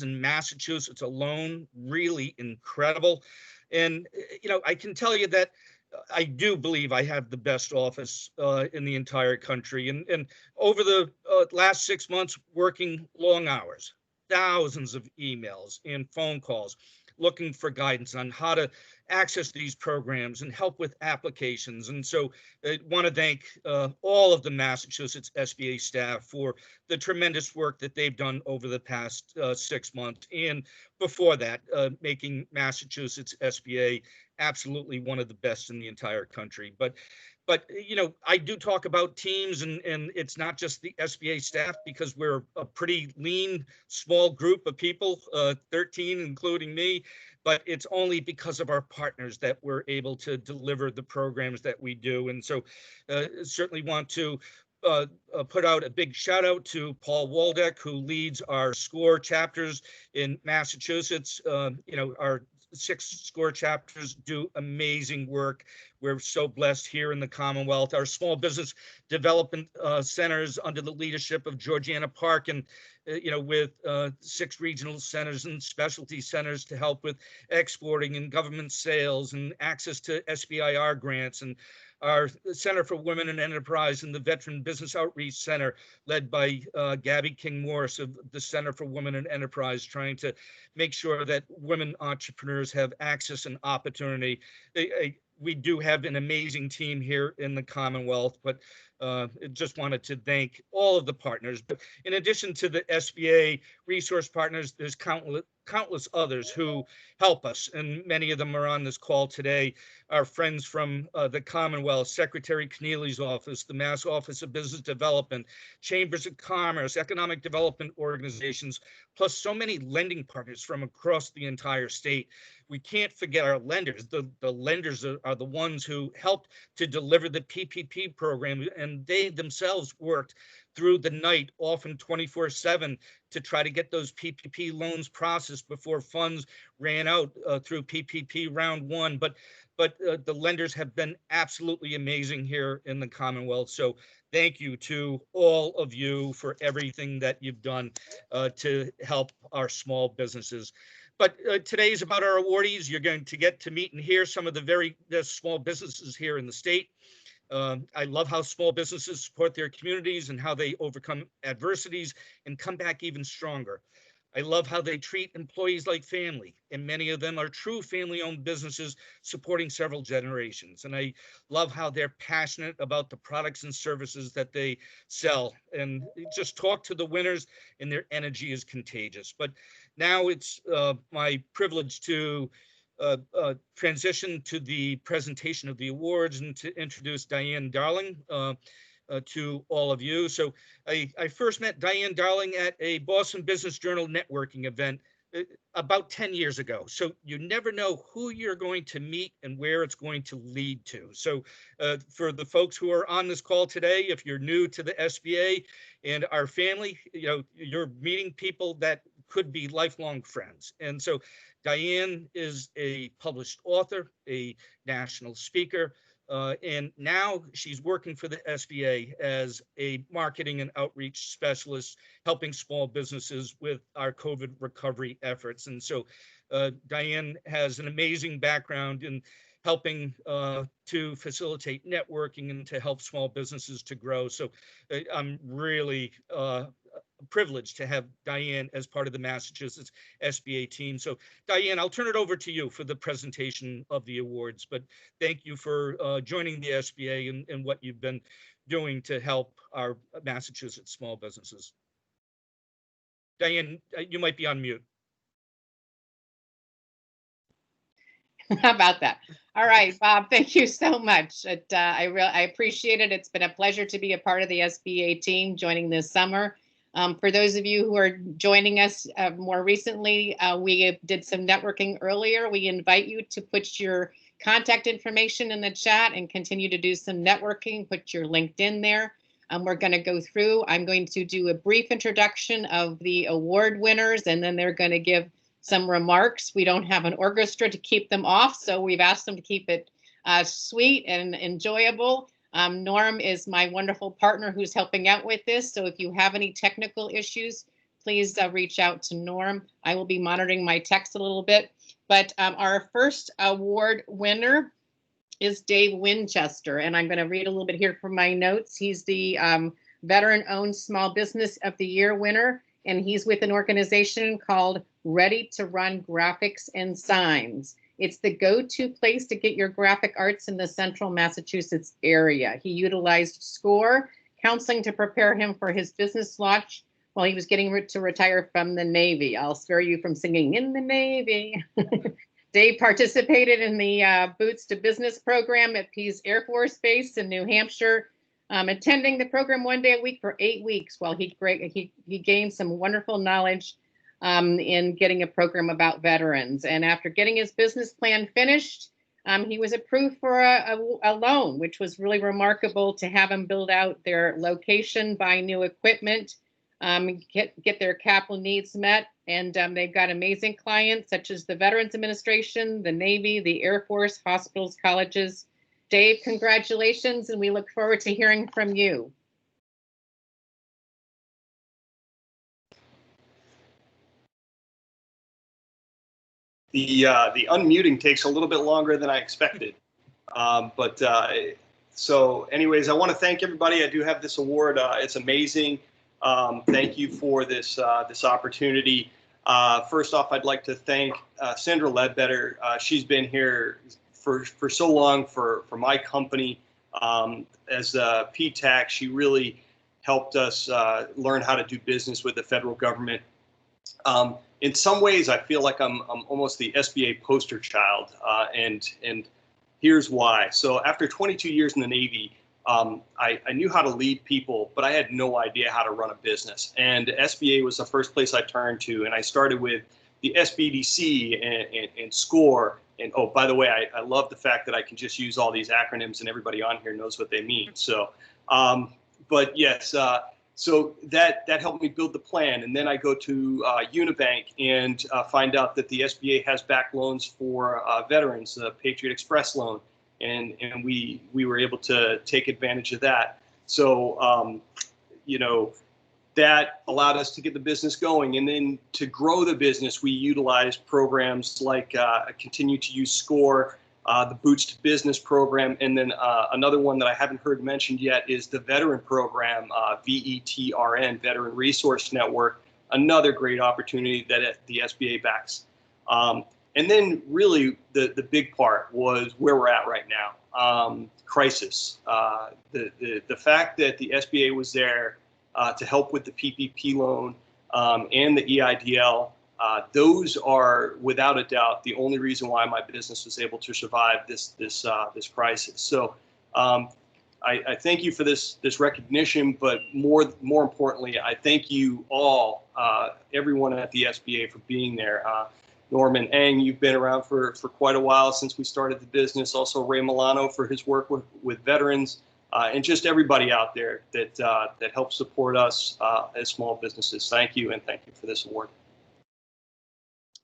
in Massachusetts alone, really incredible. And, I can tell you that I do believe I have the best office in the entire country. And over the last 6 months, working long hours, thousands of emails and phone calls, looking for guidance on how to access these programs and help with applications. And so I want to thank all of the Massachusetts SBA staff for the tremendous work that they've done over the past 6 months. And before that, making Massachusetts SBA absolutely one of the best in the entire country. But I do talk about teams, and it's not just the SBA staff, because we're a pretty lean, small group of people, 13, including me. But it's only because of our partners that we're able to deliver the programs that we do. And so certainly want to put out a big shout out to Paul Waldeck, who leads our SCORE chapters in Massachusetts. Our 6 SCORE chapters do amazing work. We're so blessed here in the Commonwealth. Our small business development centers under the leadership of Georgiana Park, and with 6 regional centers and specialty centers to help with exporting and government sales and access to SBIR grants, and our Center for Women in Enterprise and the Veteran Business Outreach Center, led by Gabby King Morris of the Center for Women in Enterprise, trying to make sure that women entrepreneurs have access and opportunity. we do have an amazing team here in the Commonwealth, but just wanted to thank all of the partners. But in addition to the SBA resource partners, there's countless others who help us, and many of them are on this call today. Our friends from the Commonwealth, Secretary Keneally's office, the Mass Office of Business Development, Chambers of Commerce, economic development organizations, plus so many lending partners from across the entire state. We can't forget our lenders. The lenders are the ones who helped to deliver the PPP program, and they themselves worked through the night, often 24/7, to try to get those PPP loans processed before funds ran out through PPP round one. But the lenders have been absolutely amazing here in the Commonwealth. So thank you to all of you for everything that you've done to help our small businesses. But today is about our awardees. You're going to get to meet and hear some of the very best small businesses here in the state. I love how small businesses support their communities and how they overcome adversities and come back even stronger. I love how they treat employees like family, and many of them are true family-owned businesses supporting several generations. And I love how they're passionate about the products and services that they sell, and just talk to the winners, and their energy is contagious. But now it's my privilege to transition to the presentation of the awards and to introduce Diane Darling to all of you. So I first met Diane Darling at a Boston Business Journal networking event about 10 years ago. So you never know who you're going to meet and where it's going to lead to. So for the folks who are on this call today, if you're new to the SBA and our family, you know, you're meeting people that could be lifelong friends. And so Diane is a published author, a national speaker, and now she's working for the SBA as a marketing and outreach specialist, helping small businesses with our COVID recovery efforts. And so Diane has an amazing background in helping to facilitate networking and to help small businesses to grow. So I'm really privileged to have Diane as part of the Massachusetts SBA team. So Diane, I'll turn it over to you for the presentation of the awards, but thank you for joining the SBA and what you've been doing to help our Massachusetts small businesses. Diane, you might be on mute. How about that? All right, Bob, thank you so much. I appreciate it. It's been a pleasure to be a part of the SBA team joining this summer. For those of you who are joining us more recently, we did some networking earlier. We invite you to put your contact information in the chat and continue to do some networking. Put your LinkedIn there. We're going to go through. I'm going to do a brief introduction of the award winners, and then they're going to give some remarks. We don't have an orchestra to keep them off, so we've asked them to keep it sweet and enjoyable. Norm is my wonderful partner who's helping out with this. So if you have any technical issues, please reach out to Norm. I will be monitoring my text a little bit. But our first award winner is Dave Winchester. And I'm going to read a little bit here from my notes. He's the Veteran-Owned Small Business of the Year winner. And he's with an organization called Ready to Run Graphics and Signs. It's the go-to place to get your graphic arts in the central Massachusetts area. He utilized SCORE counseling to prepare him for his business launch while he was getting to retire from the Navy. I'll spare you from singing "In the Navy." Dave participated in the Boots to Business program at Pease Air Force Base in New Hampshire, attending the program one day a week for 8 weeks while he gained some wonderful knowledge in getting a program about veterans. And after getting his business plan finished, he was approved for a loan, which was really remarkable to have him build out their location, buy new equipment, get their capital needs met. And they've got amazing clients such as the Veterans Administration, the Navy, the Air Force, hospitals, colleges. Dave, congratulations, and we look forward to hearing from you. The unmuting takes a little bit longer than I expected. So anyways, I want to thank everybody. I do have this award. It's amazing. Thank you for this opportunity. First off, I'd like to thank Sandra Ledbetter. She's been here for so long for my company. As a PTAC, she really helped us learn how to do business with the federal government. In some ways, I feel like I'm almost the SBA poster child, and here's why. So after 22 years in the Navy, I knew how to lead people, but I had no idea how to run a business. And SBA was the first place I turned to, and I started with the SBDC and SCORE. And oh, by the way, I love the fact that I can just use all these acronyms and everybody on here knows what they mean. So, but yes, so that helped me build the plan. And then I go to Unibank and find out that the SBA has back loans for veterans, the Patriot Express loan. And we were able to take advantage of that. So, you know, that allowed us to get the business going. And then to grow the business, we utilized programs like continue to use SCORE, the Boots to Business program. And then another one that I haven't heard mentioned yet is the veteran program, VETRN, Veteran Resource Network, another great opportunity that the SBA backs. And then really the big part was where we're at right now, crisis. The fact that the SBA was there to help with the PPP loan and the EIDL, those are without a doubt the only reason why my business was able to survive this crisis. So I thank you for this recognition, but more importantly, I thank you all, everyone at the SBA, for being there. Norman Eng, you've been around for quite a while since we started the business. Also Ray Milano for his work with veterans, and just everybody out there that helps support us as small businesses. Thank you, and thank you for this award.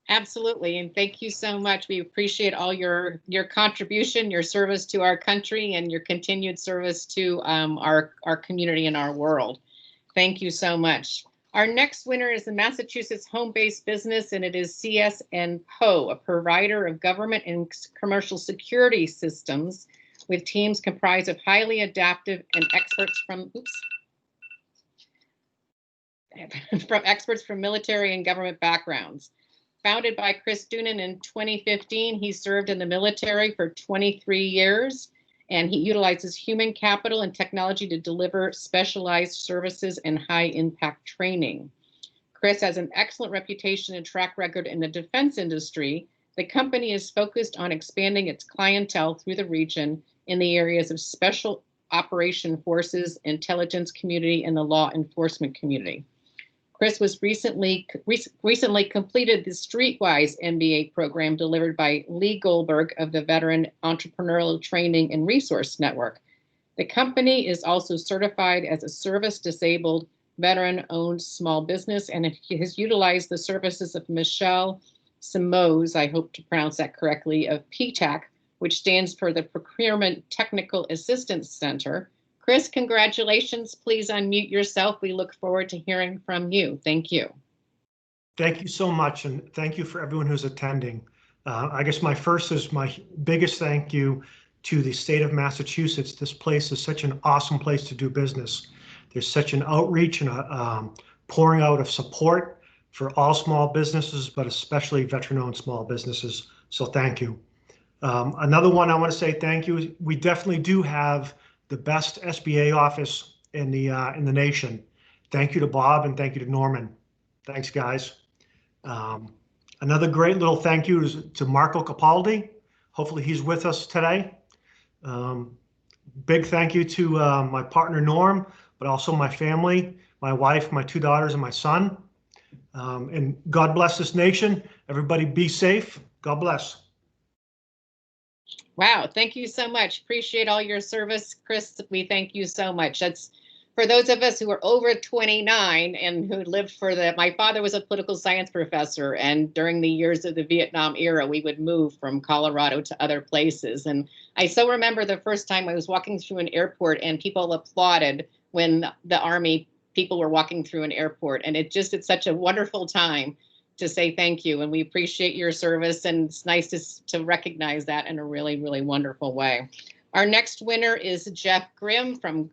Absolutely, and thank you so much. We appreciate all your contribution, your service to our country, and your continued service to our community and our world. Thank you so much. Our next winner is the Massachusetts home-based business, and it is CS & Poe, a provider of government and commercial security systems with teams comprised of highly adaptive and experts from military and government backgrounds. Founded by Chris Doonan in 2015, he served in the military for 23 years, and he utilizes human capital and technology to deliver specialized services and high-impact training. Chris has an excellent reputation and track record in the defense industry. The company is focused on expanding its clientele through the region in the areas of special operation forces, intelligence community, and the law enforcement community. Chris was recently completed the Streetwise MBA program delivered by Lee Goldberg of the Veteran Entrepreneurial Training and Resource Network. The company is also certified as a service-disabled, veteran-owned small business, and it has utilized the services of Michelle Simoes, I hope to pronounce that correctly, of PTAC, which stands for the Procurement Technical Assistance Center. Chris, congratulations. Please unmute yourself. We look forward to hearing from you. Thank you. Thank you so much, and thank you for everyone who's attending. I guess my biggest thank you to the state of Massachusetts. This place is such an awesome place to do business. There's such an outreach and a pouring out of support for all small businesses, but especially veteran-owned small businesses. So thank you. Another one I want to say thank you. We definitely do have the best SBA office in the nation. Thank you to Bob and thank you to Norman. Thanks, guys. Another great little thank you is to Marco Capaldi. Hopefully he's with us today. Big thank you to my partner Norm, but also my family, my wife, my 2 daughters, and my son. And God bless this nation. Everybody be safe. God bless. Wow, thank you so much. Appreciate all your service, Chris. We thank you so much. That's for those of us who are over 29 and who lived my father was a political science professor, and during the years of the Vietnam era, we would move from Colorado to other places. And I so remember the first time I was walking through an airport and people applauded when the Army people were walking through an airport. And it's such a wonderful time to say thank you, and we appreciate your service, and it's nice to recognize that in a really, really wonderful way. Our next winner is Jeff Grimm from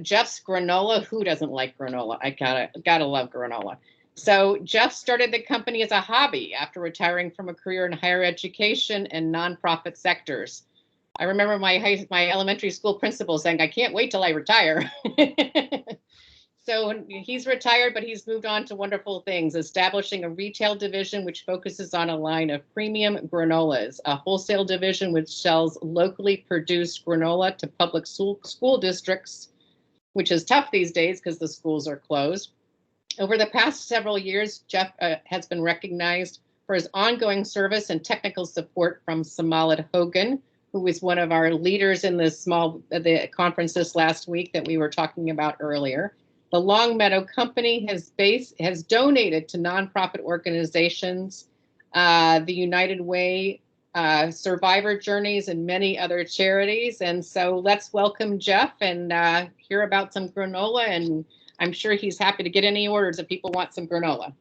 Jeff's Granola. Who doesn't like granola? I gotta love granola. So Jeff started the company as a hobby after retiring from a career in higher education and nonprofit sectors. I remember my elementary school principal saying, "I can't wait till I retire." So he's retired, but he's moved on to wonderful things, establishing a retail division which focuses on a line of premium granolas, a wholesale division which sells locally produced granola to public school districts, which is tough these days because the schools are closed. Over the past several years, Jeff has been recognized for his ongoing service and technical support from Samalit Hogan, who was one of our leaders in the conference this last week that we were talking about earlier. The Longmeadow Company has donated to nonprofit organizations, the United Way, Survivor Journeys, and many other charities. And so let's welcome Jeff and hear about some granola. And I'm sure he's happy to get any orders if people want some granola.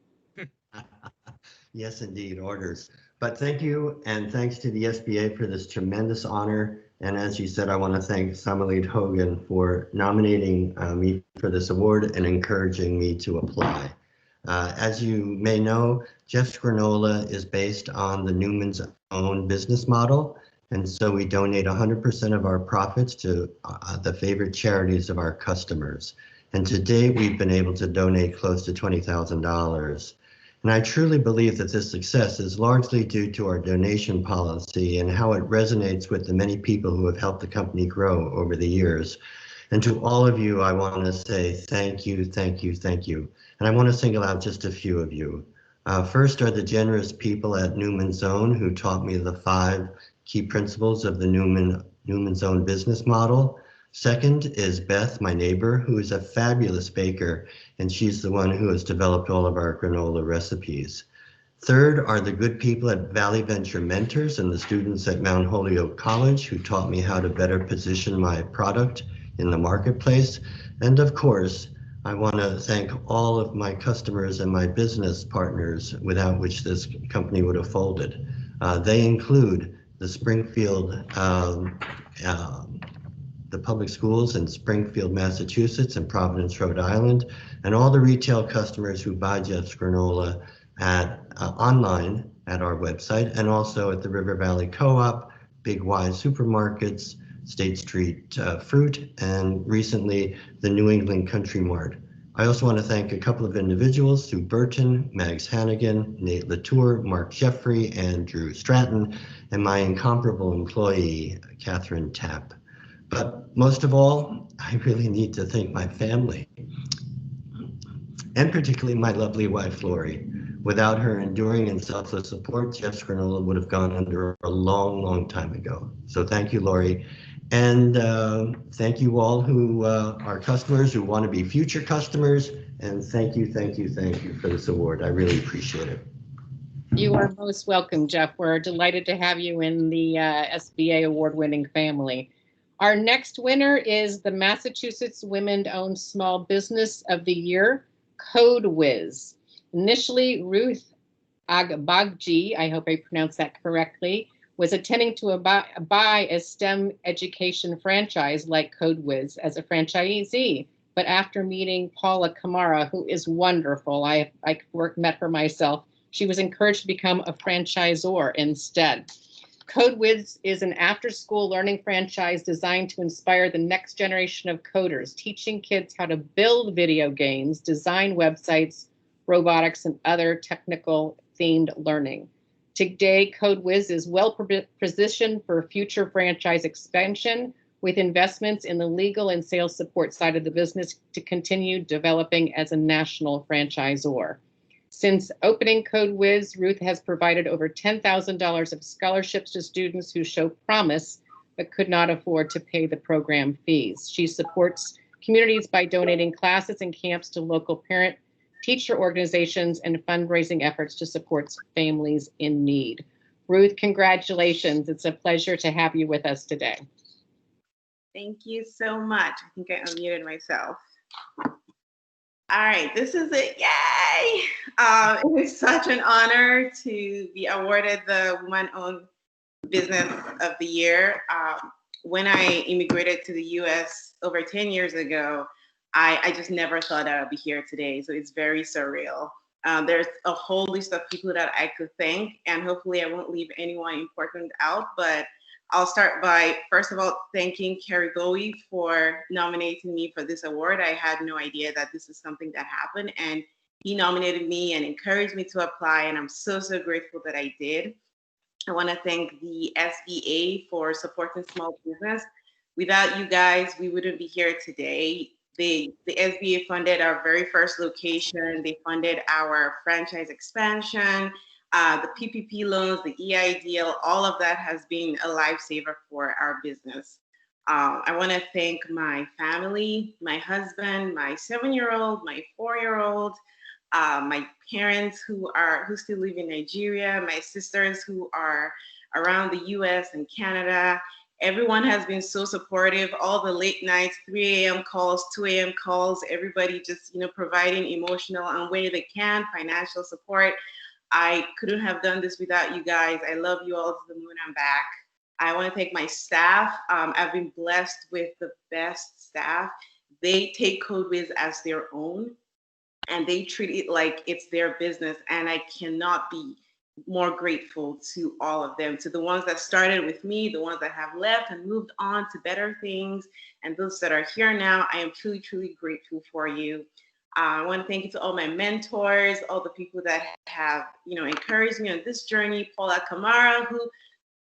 Yes, indeed, orders. But thank you, and thanks to the SBA for this tremendous honor. And as you said, I want to thank Samalit Hogan for nominating me for this award and encouraging me to apply. As you may know, Jeff's Granola is based on the Newman's Own business model. And so we donate 100% of our profits to the favorite charities of our customers. And to date, we've been able to donate close to $20,000. And I truly believe that this success is largely due to our donation policy and how it resonates with the many people who have helped the company grow over the years. And to all of you, I want to say thank you, thank you, thank you. And I want to single out just a few of you. First are the generous people at Newman's Own who taught me the 5 key principles of the Newman's Own business model. Second is Beth, my neighbor, who is a fabulous baker, and she's the one who has developed all of our granola recipes. Third are the good people at Valley Venture Mentors and the students at Mount Holyoke College who taught me how to better position my product in the marketplace. And of course, I want to thank all of my customers and my business partners without which this company would have folded. They include the Springfield the public schools in Springfield, Massachusetts and Providence, Rhode Island, and all the retail customers who buy Jeff's Granola at online at our website and also at the River Valley Co-op, Big Y Supermarkets, State Street Fruit, and recently the New England Country Mart. I also want to thank a couple of individuals, Sue Burton, Mags Hannigan, Nate Latour, Mark Jeffrey, and Drew Stratton, and my incomparable employee, Catherine Tapp. But most of all, I really need to thank my family, and particularly my lovely wife, Lori. Without her enduring and selfless support, Jeff's Granola would have gone under a long, long time ago. So thank you, Lori. And thank you all who are customers, who want to be future customers. And thank you, thank you, thank you for this award. I really appreciate it. You are most welcome, Jeff. We're delighted to have you in the SBA award-winning family. Our next winner is the Massachusetts Women-Owned Small Business of the Year, CodeWiz. Initially, Ruth Agbagji, I hope I pronounced that correctly, was intending to buy a STEM education franchise like CodeWiz as a franchisee. But after meeting Paula Kamara, who is wonderful, I met her myself, she was encouraged to become a franchisor instead. CodeWiz is an after-school learning franchise designed to inspire the next generation of coders, teaching kids how to build video games, design websites, robotics, and other technical-themed learning. Today, CodeWiz is well positioned for future franchise expansion with investments in the legal and sales support side of the business to continue developing as a national franchisor. Since opening CodeWiz, Ruth has provided over $10,000 of scholarships to students who show promise but could not afford to pay the program fees. She supports communities by donating classes and camps to local parent, teacher organizations, and fundraising efforts to support families in need. Ruth, congratulations. It's a pleasure to have you with us today. Thank you so much. I think I unmuted myself. All right, this is it. Yay! It is such an honor to be awarded the Woman-Owned Business of the Year. When I immigrated to the US over 10 years ago, I just never thought I would be here today. So it's very surreal. There's a whole list of people that I could thank, and hopefully I won't leave anyone important out, but I'll start by, first of all, thanking Kerry Bowie for nominating me for this award. I had no idea that this is something that happened, and he nominated me and encouraged me to apply, and I'm so, so grateful that I did. I want to thank the SBA for supporting small business. Without you guys, we wouldn't be here today. The SBA funded our very first location. They funded our franchise expansion, the PPP loans, the EIDL, all of that has been a lifesaver for our business. I want to thank my family, my husband, my 7-year-old, my 4-year-old, my parents who still live in Nigeria, my sisters who are around the US and Canada. Everyone has been so supportive, all the late nights, 3 a.m. calls, 2 a.m. calls, everybody just, providing emotional and where they can, financial support. I couldn't have done this without you guys. I love you all to the moon and back. I want to thank my staff. I've been blessed with the best staff. They take CodeWiz as their own, and they treat it like it's their business. And I cannot be more grateful to all of them, to the ones that started with me, the ones that have left and moved on to better things, and those that are here now. I am truly, truly grateful for you. I want to thank you to all my mentors, all the people that have, encouraged me on this journey. Paula Kamara, who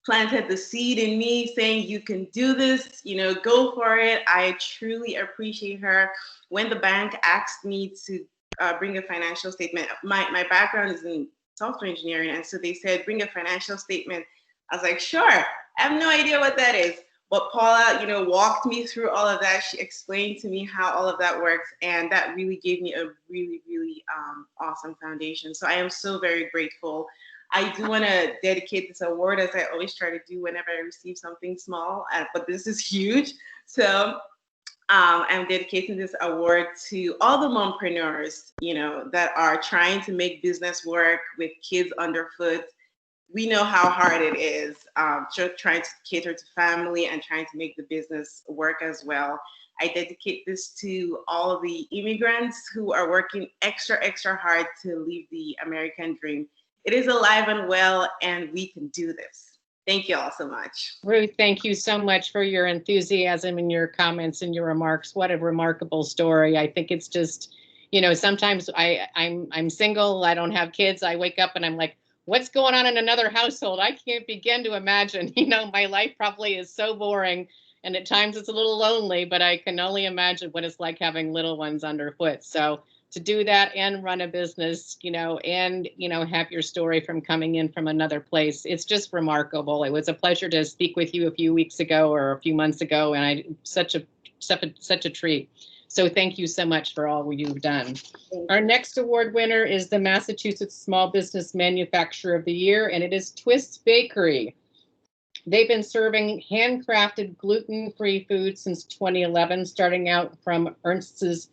planted the seed in me saying, you can do this, go for it. I truly appreciate her. When the bank asked me to bring a financial statement, my background is in software engineering, and so they said, bring a financial statement. I was like, sure. I have no idea what that is. But Paula, walked me through all of that. She explained to me how all of that works, and that really gave me a really, really awesome foundation. So I am so very grateful. I do want to dedicate this award, as I always try to do whenever I receive something small, but this is huge. So I'm dedicating this award to all the mompreneurs, that are trying to make business work with kids underfoot. We know how hard it is, trying to cater to family and trying to make the business work as well. I dedicate this to all of the immigrants who are working extra, extra hard to live the American dream. It is alive and well, and we can do this. Thank you all so much. Ruth, thank you so much for your enthusiasm and your comments and your remarks. What a remarkable story. I think it's just, sometimes I'm single, I don't have kids. I wake up and I'm like, what's going on in another household? I can't begin to imagine. My life probably is so boring, and at times it's a little lonely, but I can only imagine what it's like having little ones underfoot. So to do that and run a business, and, have your story from coming in from another place, it's just remarkable. It was a pleasure to speak with you a few weeks ago or a few months ago, and such a treat. So thank you so much for all you've done. Our next award winner is the Massachusetts Small Business Manufacturer of the Year, and it is Twist Bakery. They've been serving handcrafted gluten-free food since 2011, starting out from Ernst's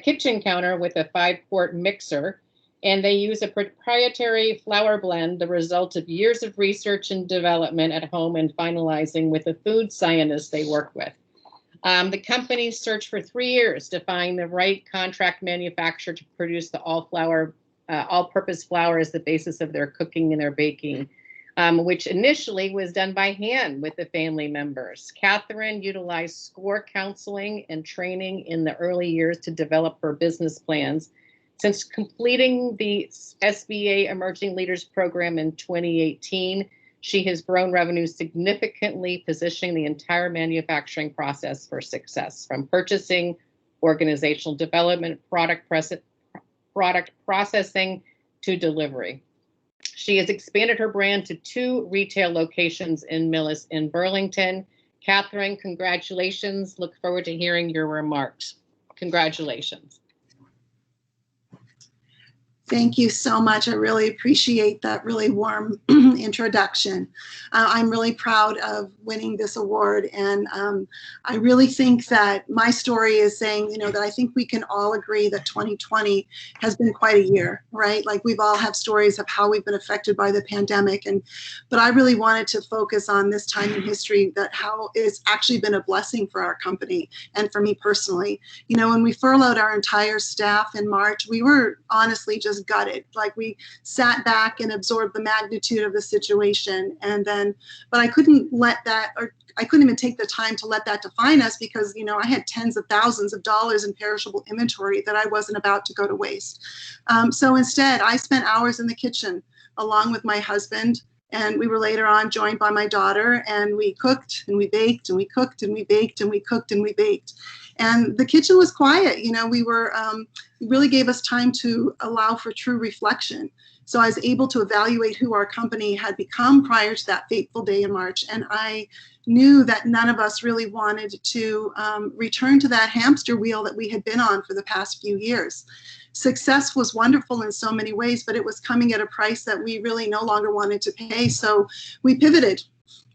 kitchen counter with a 5-quart mixer. And they use a proprietary flour blend, the result of years of research and development at home and finalizing with a food scientist they work with. The company searched for 3 years to find the right contract manufacturer to produce the all-purpose flour as the basis of their cooking and their baking, which initially was done by hand with the family members. Catherine utilized SCORE counseling and training in the early years to develop her business plans. Since completing the SBA Emerging Leaders Program in 2018, she has grown revenue significantly, positioning the entire manufacturing process for success, from purchasing, organizational development, product processing to delivery. She has expanded her brand to 2 retail locations in Millis and Burlington. Catherine, congratulations. Look forward to hearing your remarks. Congratulations. Thank you so much. I really appreciate that really warm introduction. I'm really proud of winning this award, and I really think that my story is saying, that I think we can all agree that 2020 has been quite a year, right? Like we've all have stories of how we've been affected by the pandemic, but I really wanted to focus on this time in history, that how it's actually been a blessing for our company and for me personally. When we furloughed our entire staff in March, we were honestly just gutted. Like we sat back and absorbed the magnitude of the situation, but I couldn't let that, or I couldn't even take the time to let that define us, because I had tens of thousands of dollars in perishable inventory that I wasn't about to go to waste. So instead, I spent hours in the kitchen along with my husband, and we were later on joined by my daughter, and we cooked and we baked and we cooked and we baked and we cooked and we baked. And the kitchen was quiet. We were really gave us time to allow for true reflection. So I was able to evaluate who our company had become prior to that fateful day in March. And I knew that none of us really wanted to return to that hamster wheel that we had been on for the past few years. Success was wonderful in so many ways, but it was coming at a price that we really no longer wanted to pay. So we pivoted.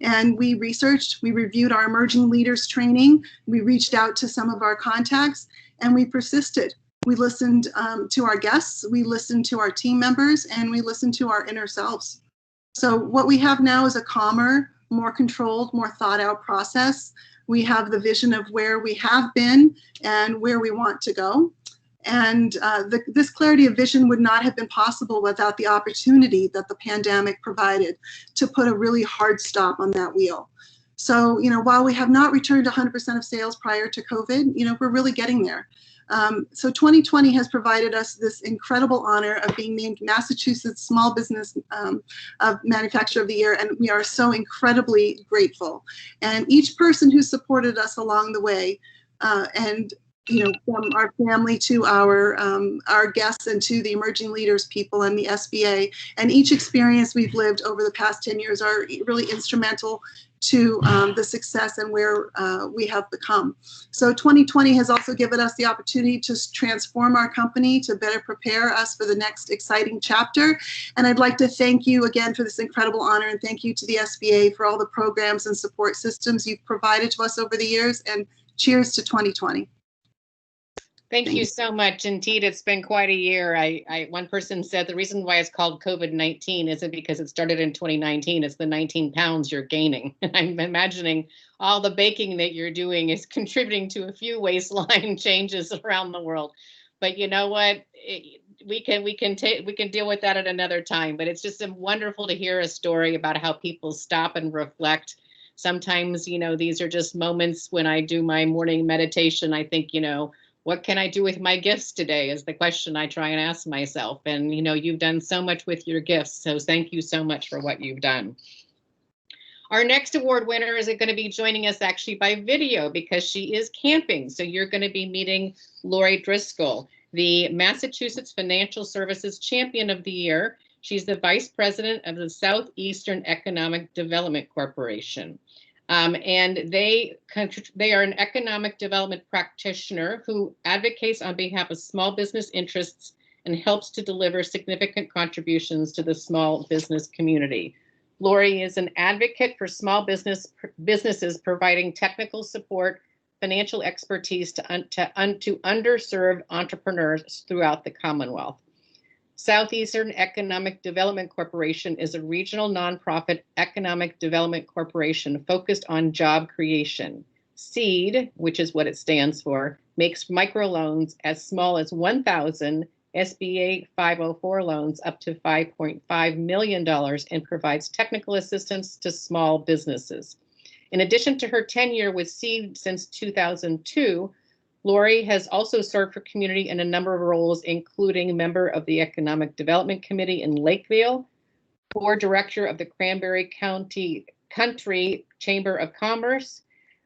And we researched, we reviewed our emerging leaders training, we reached out to some of our contacts, and we persisted. We listened to our guests, we listened to our team members, and we listened to our inner selves. So what we have now is a calmer, more controlled, more thought out process. We have the vision of where we have been and where we want to go. And this clarity of vision would not have been possible without the opportunity that the pandemic provided to put a really hard stop on that wheel. So, while we have not returned 100% of sales prior to COVID, we're really getting there. So 2020 has provided us this incredible honor of being named Massachusetts Small Business Manufacturer of the Year, and we are so incredibly grateful. And each person who supported us along the way, from our family to our guests and to the emerging leaders people and the SBA, and each experience we've lived over the past 10 years are really instrumental to the success and where we have become. So 2020 has also given us the opportunity to transform our company to better prepare us for the next exciting chapter. And I'd like to thank you again for this incredible honor, and thank you to the SBA for all the programs and support systems you've provided to us over the years, and cheers to 2020. Thank you so much. Indeed, it's been quite a year. One person said the reason why it's called COVID-19 isn't because it started in 2019. It's the 19 pounds you're gaining. I'm imagining all the baking that you're doing is contributing to a few waistline changes around the world. But you know what? We can deal with that at another time. But it's just wonderful to hear a story about how people stop and reflect. Sometimes, these are just moments when I do my morning meditation. I think, what can I do with my gifts today is the question I try and ask myself. And, you've done so much with your gifts. So thank you so much for what you've done. Our next award winner is going to be joining us actually by video because she is camping. So you're going to be meeting Lori Driscoll, the Massachusetts Financial Services Champion of the Year. She's the Vice President of the Southeastern Economic Development Corporation. And they are an economic development practitioner who advocates on behalf of small business interests and helps to deliver significant contributions to the small business community. Lori is an advocate for small businesses providing technical support, financial expertise to underserved entrepreneurs throughout the Commonwealth. Southeastern Economic Development Corporation is a regional nonprofit economic development corporation focused on job creation. SEED, which is what it stands for, makes microloans as small as $1,000, SBA 504 loans up to $5.5 million, and provides technical assistance to small businesses. In addition to her tenure with SEED since 2002, Lori has also served her community in a number of roles, including member of the Economic Development Committee in Lakeville, board director of the Cranberry County Chamber of Commerce,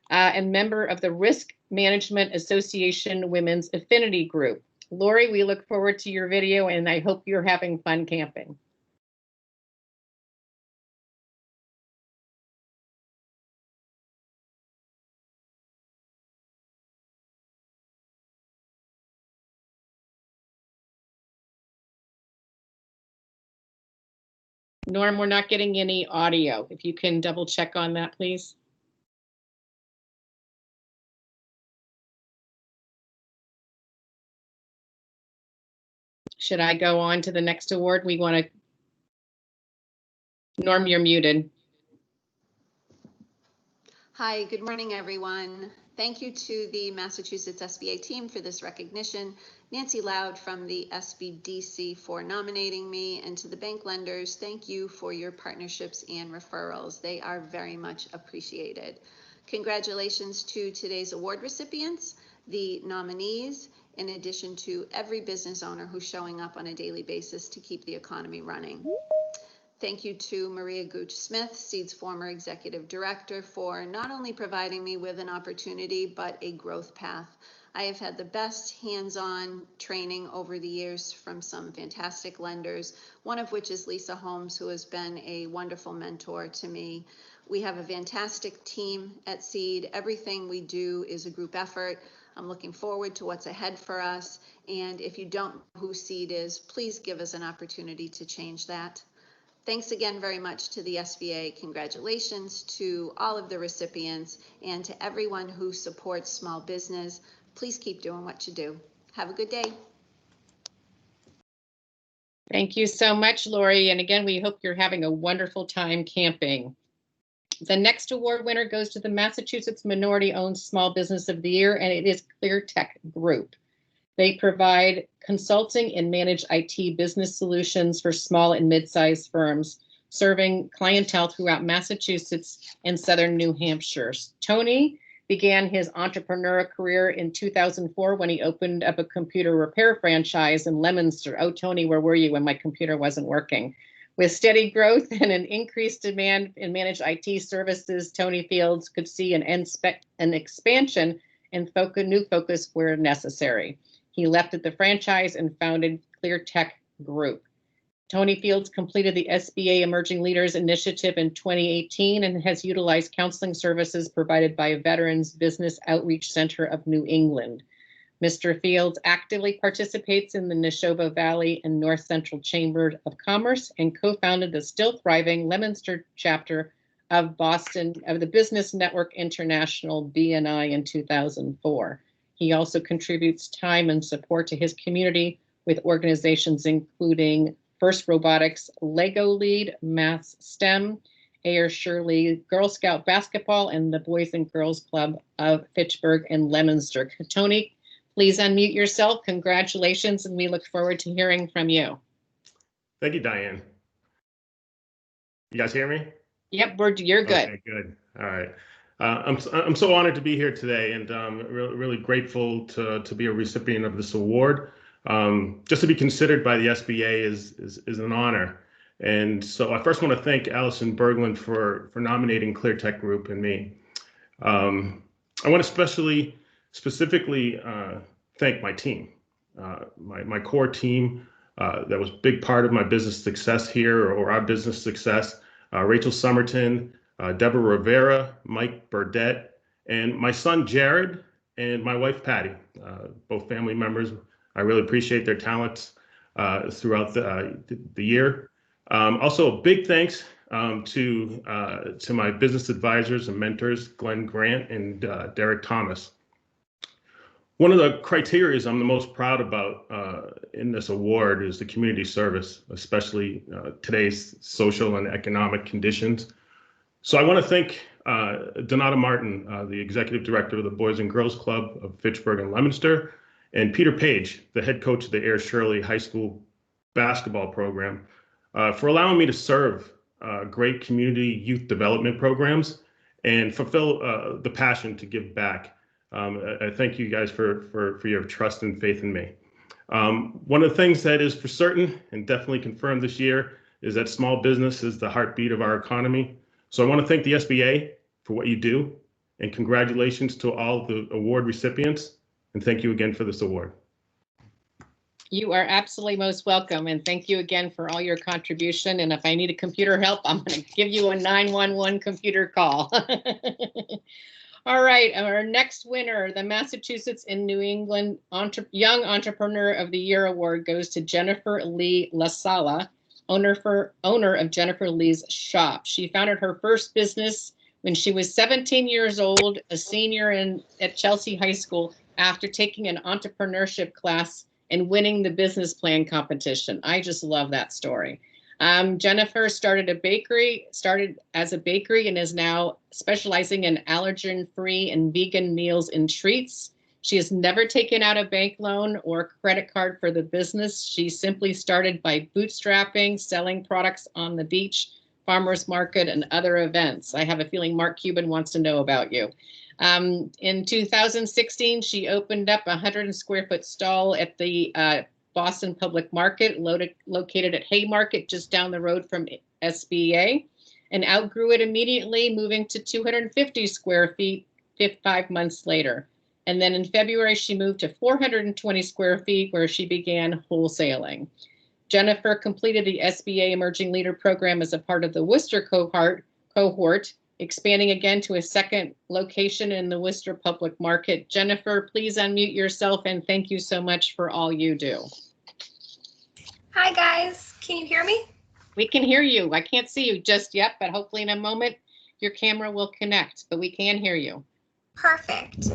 and member of the Risk Management Association Women's Affinity Group. Lori, we look forward to your video, and I hope you're having fun camping. Norm, we're not getting any audio. If you can double check on that, please. Should I go on to the next award? We want to. Norm, you're muted. Hi, good morning, everyone. Thank you to the Massachusetts SBA team for this recognition, Nancy Loud from the SBDC for nominating me, and to the bank lenders, thank you for your partnerships and referrals. They are very much appreciated. Congratulations to today's award recipients, the nominees, in addition to every business owner who's showing up on a daily basis to keep the economy running. Thank you to Maria Gooch Smith, Seed's former executive director, for not only providing me with an opportunity, but a growth path. I have had the best hands-on training over the years from some fantastic lenders, one of which is Lisa Holmes, who has been a wonderful mentor to me. We have a fantastic team at Seed. Everything we do is a group effort. I'm looking forward to what's ahead for us. And if you don't know who Seed is, please give us an opportunity to change that. Thanks again very much to the SBA. Congratulations to all of the recipients and to everyone who supports small business. Please keep doing what you do. Have a good day. Thank you so much, Lori. And again, we hope you're having a wonderful time camping. The next award winner goes to the Massachusetts Minority-Owned Small Business of the Year, and it is ClearTech Group. They provide consulting and manage IT business solutions for small and mid-sized firms, serving clientele throughout Massachusetts and southern New Hampshire. Tony began his entrepreneurial career in 2004 when he opened up a computer repair franchise in Leominster. Oh, Tony, where were you when my computer wasn't working? With steady growth and an increased demand in managed IT services, Tony Fields could see an expansion and new focus where necessary. He left at the franchise and founded ClearTech Group. Tony Fields completed the SBA Emerging Leaders Initiative in 2018 and has utilized counseling services provided by Veterans Business Outreach Center of New England. Mr. Fields actively participates in the Neshoba Valley and North Central Chamber of Commerce and co-founded the still thriving Leominster chapter of the Business Network International, BNI, in 2004. He also contributes time and support to his community with organizations including First Robotics, Lego Lead, Maths STEM, Ayer Shirley Girl Scout Basketball, and the Boys and Girls Club of Fitchburg and Leominster. Tony, please unmute yourself. Congratulations, and we look forward to hearing from you. Thank you, Diane. You guys hear me? Yep, you're good. Okay, good. All right. I'm so honored to be here today, and really grateful to be a recipient of this award. Just to be considered by the SBA is an honor. And so I first want to thank Allison Berglund for nominating ClearTech Group and me. I want to specifically thank my team, my core team that was a big part of my business success here, or our business success. Rachel Somerton, Deborah Rivera, Mike Burdett, and my son Jared, and my wife Patty, both family members. I really appreciate their talents throughout the year. Also, a big thanks to my business advisors and mentors, Glenn Grant and Derek Thomas. One of the criteria I'm the most proud about in this award is the community service, especially today's social and economic conditions. So I want to thank Donata Martin, the executive director of the Boys and Girls Club of Fitchburg and Leominster, and Peter Page, the head coach of the Ayer Shirley High School basketball program, for allowing me to serve great community youth development programs and fulfill the passion to give back. I thank you guys for your trust and faith in me. One of the things that is for certain and definitely confirmed this year is that small business is the heartbeat of our economy. So I want to thank the SBA for what you do, and congratulations to all the award recipients, and thank you again for this award. You are absolutely most welcome, and thank you again for all your contribution. And if I need a computer help, I'm going to give you a 911 computer call. All right, our next winner, the Massachusetts and New England Young Entrepreneur of the Year Award, goes to Jennifer Lee LaSala owner of Jennifer Lee's shop. She founded her first business when she was 17 years old, a senior at Chelsea High School, after taking an entrepreneurship class and winning the business plan competition. I just love that story. Jennifer started as a bakery and is now specializing in allergen-free and vegan meals and treats. She has never taken out a bank loan or credit card for the business. She simply started by bootstrapping, selling products on the beach, farmers market, and other events. I have a feeling Mark Cuban wants to know about you. In 2016, she opened up a 100 square foot stall at the Boston Public Market, located at Haymarket, just down the road from SBA, and outgrew it immediately, moving to 250 square feet 5 months later. And then in February, she moved to 420 square feet, where she began wholesaling. Jennifer completed the SBA Emerging Leader Program as a part of the Worcester cohort, expanding again to a second location in the Worcester Public Market. Jennifer, please unmute yourself, and thank you so much for all you do. Hi, guys. Can you hear me? We can hear you. I can't see you just yet, but hopefully in a moment your camera will connect, but we can hear you. Perfect.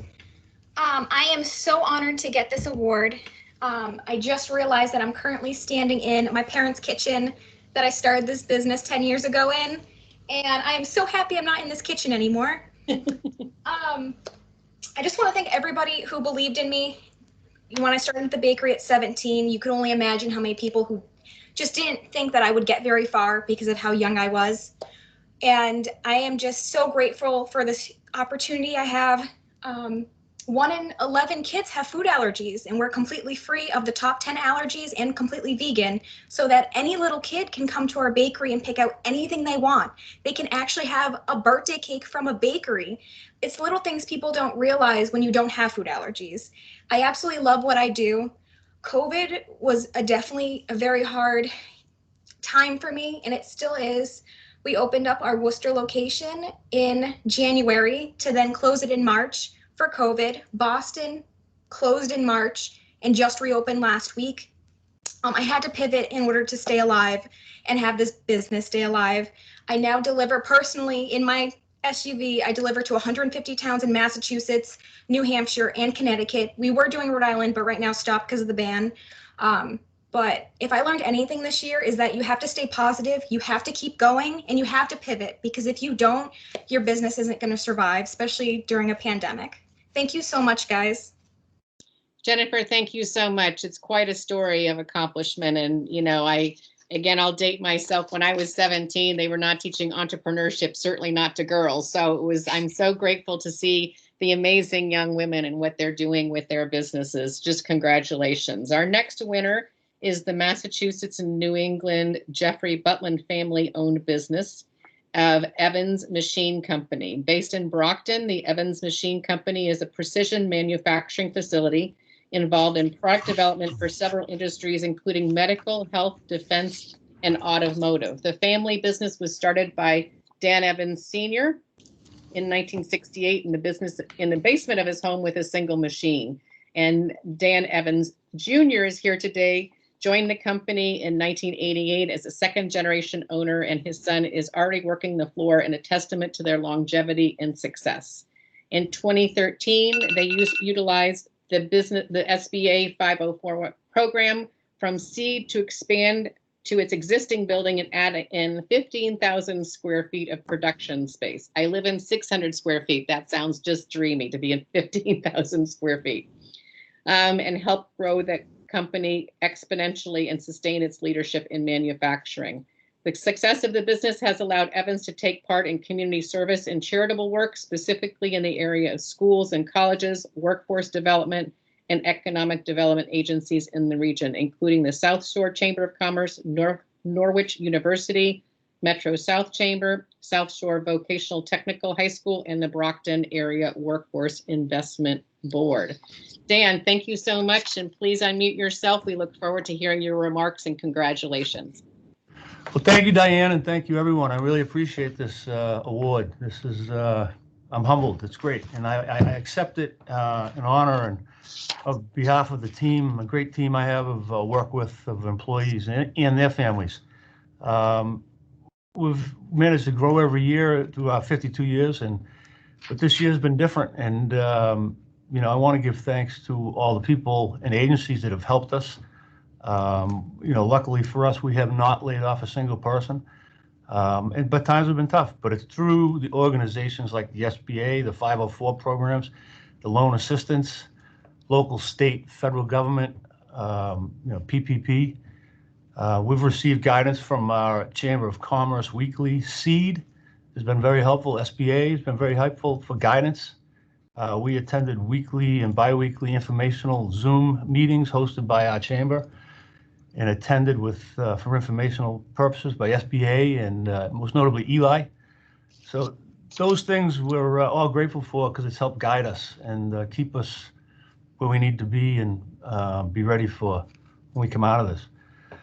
I am so honored to get this award. I just realized that I'm currently standing in my parents' kitchen that I started this business 10 years ago in, and I am so happy I'm not in this kitchen anymore. I just want to thank everybody who believed in me. When I started the bakery at 17, you could only imagine how many people who just didn't think that I would get very far because of how young I was. And I am just so grateful for this opportunity I have. 1 in 11 kids have food allergies, and we're completely free of the top 10 allergies and completely vegan, so that any little kid can come to our bakery and pick out anything they want. They can actually have a birthday cake from a bakery. It's little things people don't realize when you don't have food allergies. I absolutely love what I do. COVID was definitely a very hard time for me, and it still is. We opened up our Worcester location in January to then close it in March for COVID. Boston closed in March and just reopened last week. I had to pivot in order to stay alive and have this business stay alive. I now deliver personally in my SUV. I deliver to 150 towns in Massachusetts, New Hampshire, and Connecticut. We were doing Rhode Island, but right now stopped because of the ban. But if I learned anything this year is that you have to stay positive, you have to keep going, and you have to pivot, because if you don't, your business isn't going to survive, especially during a pandemic. Thank you so much, guys. Jennifer, thank you so much. It's quite a story of accomplishment. And, you know, I'll date myself. When I was 17, they were not teaching entrepreneurship, certainly not to girls. So I'm so grateful to see the amazing young women and what they're doing with their businesses. Just congratulations. Our next winner is the Massachusetts and New England Jeffrey Butland family-owned business of Evans Machine Company. Based in Brockton, the Evans Machine Company is a precision manufacturing facility involved in product development for several industries, including medical, health, defense, and automotive. The family business was started by Dan Evans Sr. in 1968 in the basement of his home with a single machine. And Dan Evans Jr. is here today, joined the company in 1988 as a second generation owner, and his son is already working the floor, in a testament to their longevity and success. In 2013, they utilized the SBA 504 program from seed to expand to its existing building and add in 15,000 square feet of production space. I live in 600 square feet. That sounds just dreamy to be in 15,000 square feet. And help grow the company exponentially and sustain its leadership in manufacturing. The success of the business has allowed Evans to take part in community service and charitable work, specifically in the area of schools and colleges, workforce development, and economic development agencies in the region, including the South Shore Chamber of Commerce, Norwich University, Metro South Chamber, South Shore Vocational Technical High School, and the Brockton Area Workforce Investment Board. Dan, thank you so much, and please unmute yourself. We look forward to hearing your remarks, and congratulations. Well, thank you, Diane, and thank you, everyone. I really appreciate this award. This is, I'm humbled. It's great, and I accept it in honor and on behalf of the team, a great team I have of work with, of employees and their families. We've managed to grow every year through our 52 years, but this year's been different. And I want to give thanks to all the people and agencies that have helped us. Luckily for us, we have not laid off a single person. But times have been tough. But it's through the organizations like the SBA, the 504 programs, the loan assistance, local, state, federal government, PPP. We've received guidance from our Chamber of Commerce Weekly. SEED has been very helpful. SBA has been very helpful for guidance. We attended weekly and biweekly informational Zoom meetings hosted by our chamber and attended for informational purposes by SBA and most notably Eli. So those things we're all grateful for because it's helped guide us and keep us where we need to be and be ready for when we come out of this.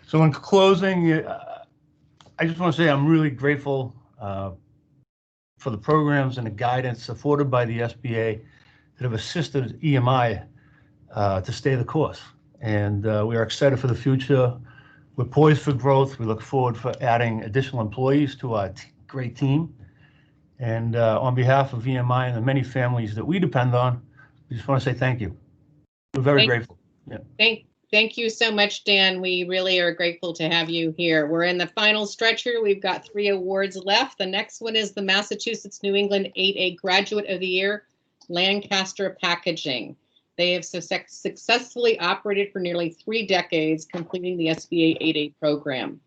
So in closing, I just want to say I'm really grateful for the programs and the guidance afforded by the SBA that have assisted EMI to stay the course. And we are excited for the future. We're poised for growth. We look forward for adding additional employees to our great team. And on behalf of EMI and the many families that we depend on, we just want to say thank you. We're very grateful. Yeah. Thank you so much, Dan. We really are grateful to have you here. We're in the final stretch here. We've got 3 awards left. The next one is the Massachusetts New England 8A Graduate of the Year, Lancaster Packaging. They have successfully operated for nearly 3 decades, completing the SBA 8A program.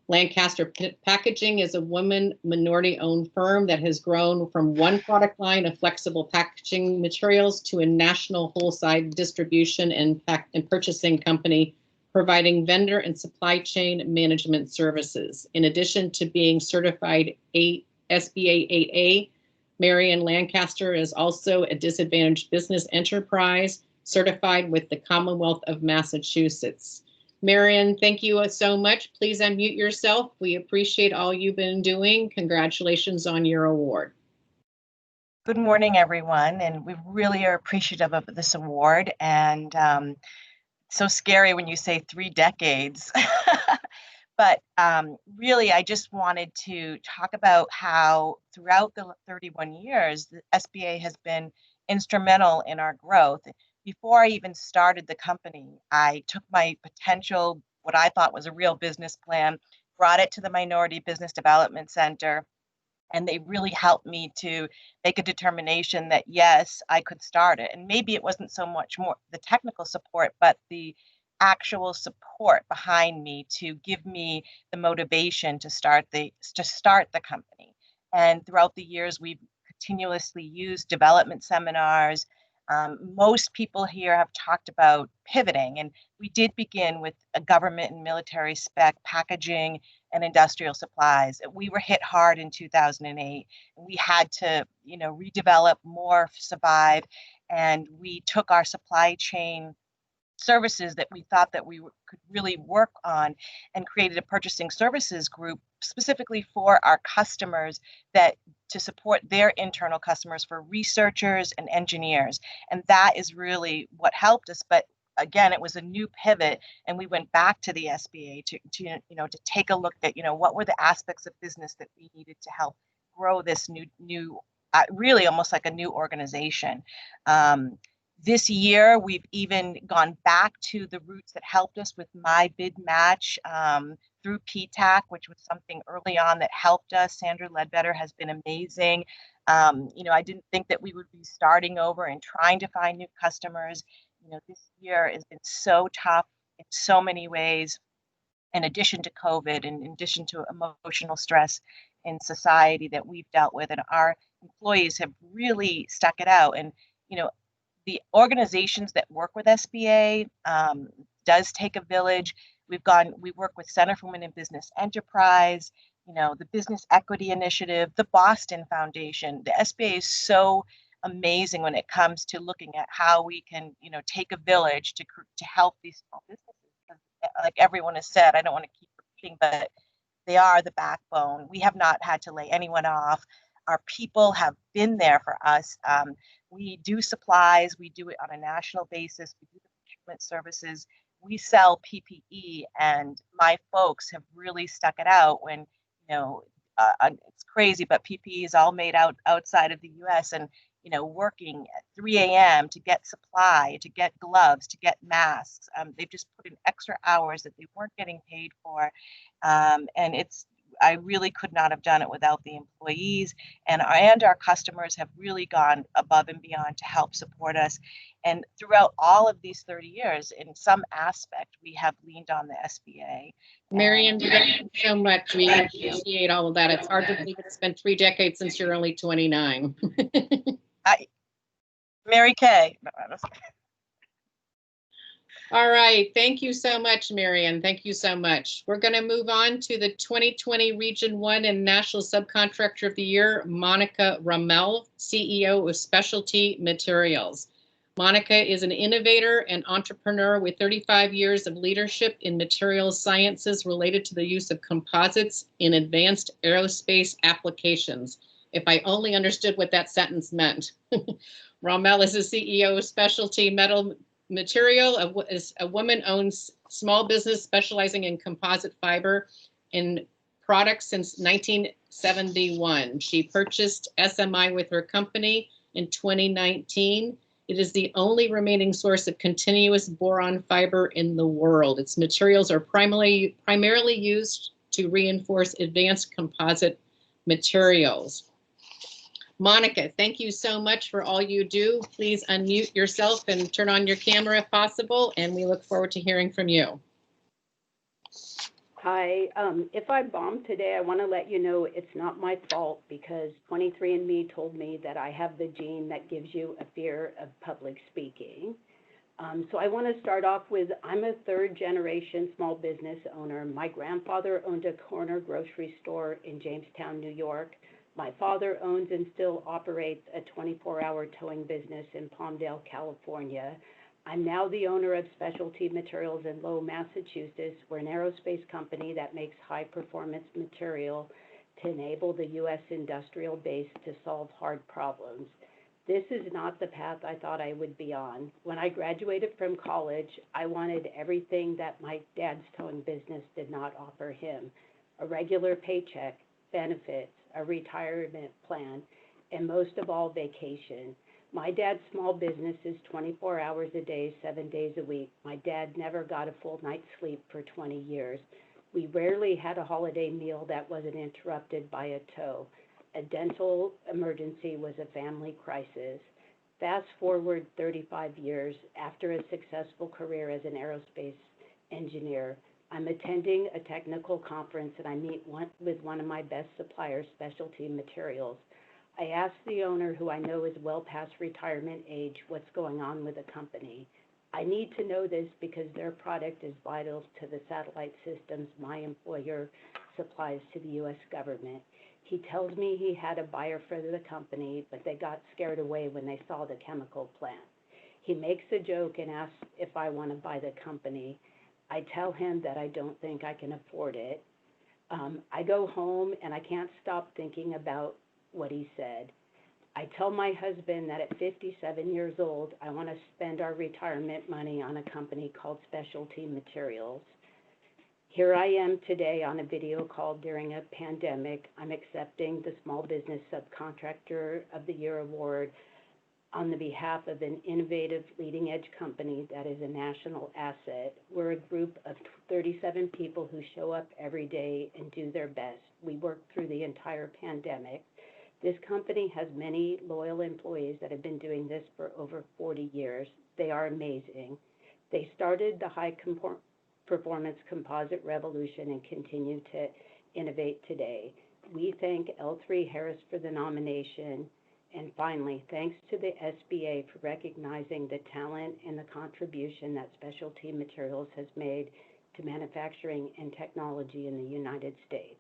Lancaster Packaging is a woman minority-owned firm that has grown from one product line of flexible packaging materials to a national wholesale distribution and purchasing company, providing vendor and supply chain management services. In addition to being certified SBA 8A, Marion Lancaster is also a disadvantaged business enterprise certified with the Commonwealth of Massachusetts. Marion, thank you so much. Please unmute yourself. We appreciate all you've been doing. Congratulations on your award. Good morning, everyone, and we really are appreciative of this award. And so scary when you say 3 decades. But really, I just wanted to talk about how throughout the 31 years, the SBA has been instrumental in our growth. Before I even started the company, I took my potential, what I thought was a real business plan, brought it to the Minority Business Development Center, and they really helped me to make a determination that, yes, I could start it. And maybe it wasn't so much more the technical support, but the actual support behind me to give me the motivation to start the company. And throughout the years, we've continuously used development seminars. Most people here have talked about pivoting, and we did begin with a government and military spec packaging and industrial supplies. We were hit hard in 2008. We had to, redevelop, morph, survive, and we took our supply chain services that we thought that we could really work on and created a purchasing services group specifically for our customers to support their internal customers for researchers and engineers. And that is really what helped us. But again, it was a new pivot, and we went back to the SBA to take a look at, what were the aspects of business that we needed to help grow this new really almost like a new organization. This year, we've even gone back to the roots that helped us with My Bid Match through PTAC, which was something early on that helped us. Sandra Ledbetter has been amazing. I didn't think that we would be starting over and trying to find new customers. This year has been so tough in so many ways, in addition to COVID and in addition to emotional stress in society that we've dealt with. And our employees have really stuck it out. And, the organizations that work with SBA does take a village. We work with Center for Women in Business Enterprise, the Business Equity Initiative, the Boston Foundation. The SBA is so amazing when it comes to looking at how we can, take a village to help these small businesses. Like everyone has said, I don't want to keep repeating, but they are the backbone. We have not had to lay anyone off. Our people have been there for us. We do supplies. We do it on a national basis. We do the procurement services. we sell PPE, and my folks have really stuck it out when, it's crazy, but PPE is all made outside of the US, and, working at 3 a.m. to get supply, to get gloves, to get masks. They've just put in extra hours that they weren't getting paid for. And I really could not have done it without the employees, and our customers have really gone above and beyond to help support us. And throughout all of these 30 years, in some aspect, we have leaned on the SBA. Marion, thank you so much. We appreciate all of that. It's hard to believe it's been 3 decades since you're only 29. Mary Kay. All right. Thank you so much, Marion. Thank you so much. We're going to move on to the 2020 Region 1 and National Subcontractor of the Year, Monica Rommel, CEO of Specialty Materials. Monica is an innovator and entrepreneur with 35 years of leadership in materials sciences related to the use of composites in advanced aerospace applications. If I only understood what that sentence meant. Rommel is the CEO of Specialty Material, is a woman-owned small business specializing in composite fiber and products since 1971. She purchased SMI with her company in 2019. It is the only remaining source of continuous boron fiber in the world. Its materials are primarily used to reinforce advanced composite materials. Monica, thank you so much for all you do. Please unmute yourself and turn on your camera if possible, and we look forward to hearing from you. Hi, if I bombed today, I want to let you know it's not my fault, because 23andMe told me that I have the gene that gives you a fear of public speaking. So I want to start off with, I'm a 3rd generation small business owner. My grandfather owned a corner grocery store in Jamestown, New York. My father owns and still operates a 24-hour towing business in Palmdale, California. I'm now the owner of Specialty Materials in Lowell, Massachusetts. We're an aerospace company that makes high-performance material to enable the U.S. industrial base to solve hard problems. This is not the path I thought I would be on. When I graduated from college, I wanted everything that my dad's towing business did not offer him: a regular paycheck, benefits, a retirement plan, and most of all, vacation. My dad's small business is 24 hours a day, 7 days a week. My dad never got a full night's sleep for 20 years. We rarely had a holiday meal that wasn't interrupted by a tow. A dental emergency was a family crisis. Fast forward 35 years, after a successful career as an aerospace engineer, I'm attending a technical conference and I meet with one of my best suppliers, Specialty Materials. I asked the owner, who I know is well past retirement age, what's going on with the company. I need to know this because their product is vital to the satellite systems my employer supplies to the U.S. government. He tells me he had a buyer for the company, but they got scared away when they saw the chemical plant. He makes a joke and asks if I want to buy the company. I tell him that I don't think I can afford it. I go home and I can't stop thinking about what he said. I tell my husband that at 57 years old, I want to spend our retirement money on a company called Specialty Materials. Here I am today on a video call during a pandemic. I'm accepting the Small Business Subcontractor of the Year award on the behalf of an innovative leading edge company that is a national asset. We're a group of 37 people who show up every day and do their best. We worked through the entire pandemic. This company has many loyal employees that have been doing this for over 40 years. They are amazing. They started the high performance composite revolution and continue to innovate today. We thank L3Harris for the nomination. And finally, thanks to the SBA for recognizing the talent and the contribution that Specialty Materials has made to manufacturing and technology in the United States.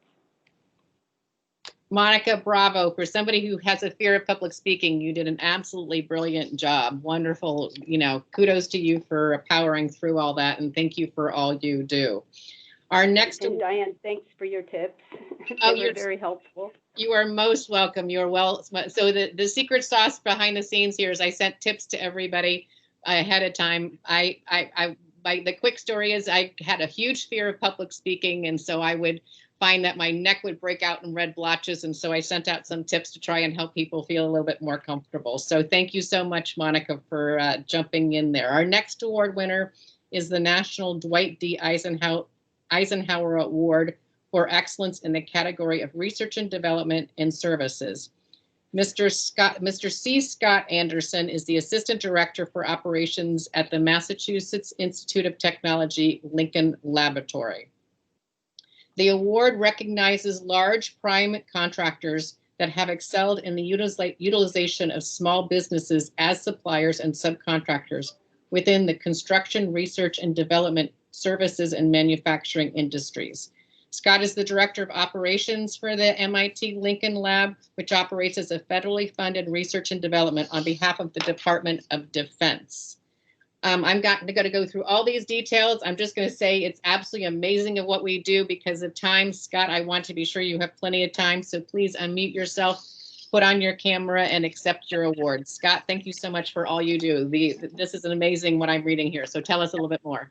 Monica, bravo. For somebody who has a fear of public speaking, you did an absolutely brilliant job. Wonderful. Kudos to you for powering through all that, and thank you for all you do. Our next, and Diane, thanks for your tips. You're very helpful. You are most welcome. You're well. So the secret sauce behind the scenes here is I sent tips to everybody ahead of time. I the quick story is I had a huge fear of public speaking, and so I would find that my neck would break out in red blotches, and so I sent out some tips to try and help people feel a little bit more comfortable. So thank you so much, Monica, for jumping in there. Our next award winner is the National Dwight D. Eisenhower Award for Excellence in the category of Research and Development and Services. Mr. C. Scott Anderson is the Assistant Director for Operations at the Massachusetts Institute of Technology Lincoln Laboratory. The award recognizes large prime contractors that have excelled in the utilization of small businesses as suppliers and subcontractors within the construction, research, and development services and manufacturing industries. Scott is the Director of Operations for the MIT Lincoln Lab, which operates as a federally funded research and development on behalf of the Department of Defense. I'm going to go through all these details. I'm just going to say it's absolutely amazing of what we do because of time. Scott, I want to be sure you have plenty of time, so please unmute yourself, put on your camera, and accept your award. Scott, thank you so much for all you do. This is amazing what I'm reading here, so tell us a little bit more.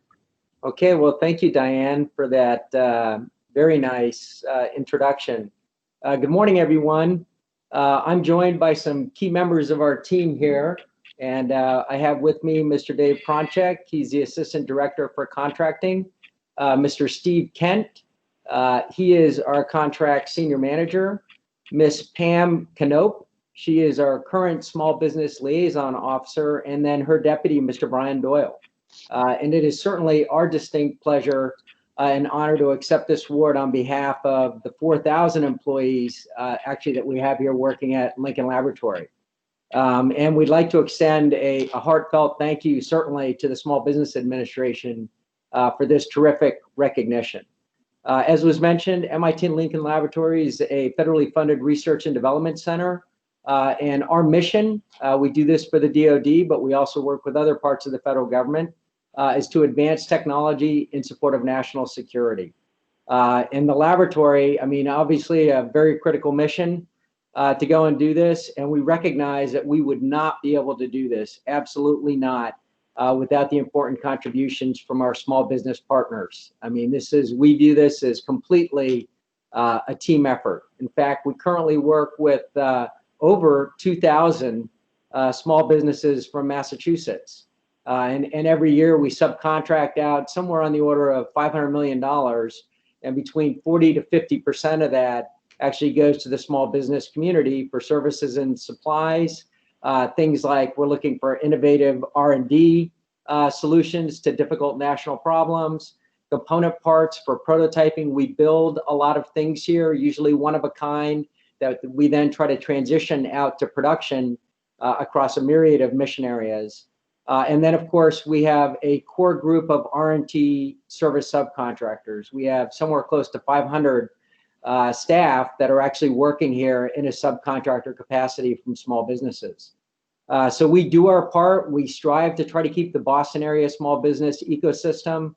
Okay, well, thank you, Diane, for that very nice introduction. Good morning, everyone. I'm joined by some key members of our team here. And I have with me Mr. Dave Pronchek. He's the Assistant Director for Contracting. Mr. Steve Kent. He is our Contract Senior Manager. Miss Pam Canope. She is our current Small Business Liaison Officer. And then her deputy, Mr. Brian Doyle. And it is certainly our distinct pleasure and honor to accept this award on behalf of the 4,000 employees actually that we have here working at Lincoln Laboratory. And we'd like to extend a heartfelt thank you, certainly, to the Small Business Administration for this terrific recognition. As was mentioned, MIT Lincoln Laboratory is a federally funded research and development center. And our mission, we do this for the DoD, but we also work with other parts of the federal government, is to advance technology in support of national security. In the laboratory, I mean, obviously a very critical mission to go and do this. And we recognize that we would not be able to do this, absolutely not, without the important contributions from our small business partners. I mean, we view this as completely a team effort. In fact, we currently work with over 2,000 small businesses from Massachusetts. And every year we subcontract out somewhere on the order of $500 million, and between 40 to 50% of that actually goes to the small business community for services and supplies. Things like we're looking for innovative R&D solutions to difficult national problems, component parts for prototyping. We build a lot of things here, usually one of a kind, that we then try to transition out to production across a myriad of mission areas. And then, of course, we have a core group of R&T service subcontractors. We have somewhere close to 500 staff that are actually working here in a subcontractor capacity from small businesses. So we do our part. We strive to try to keep the Boston area small business ecosystem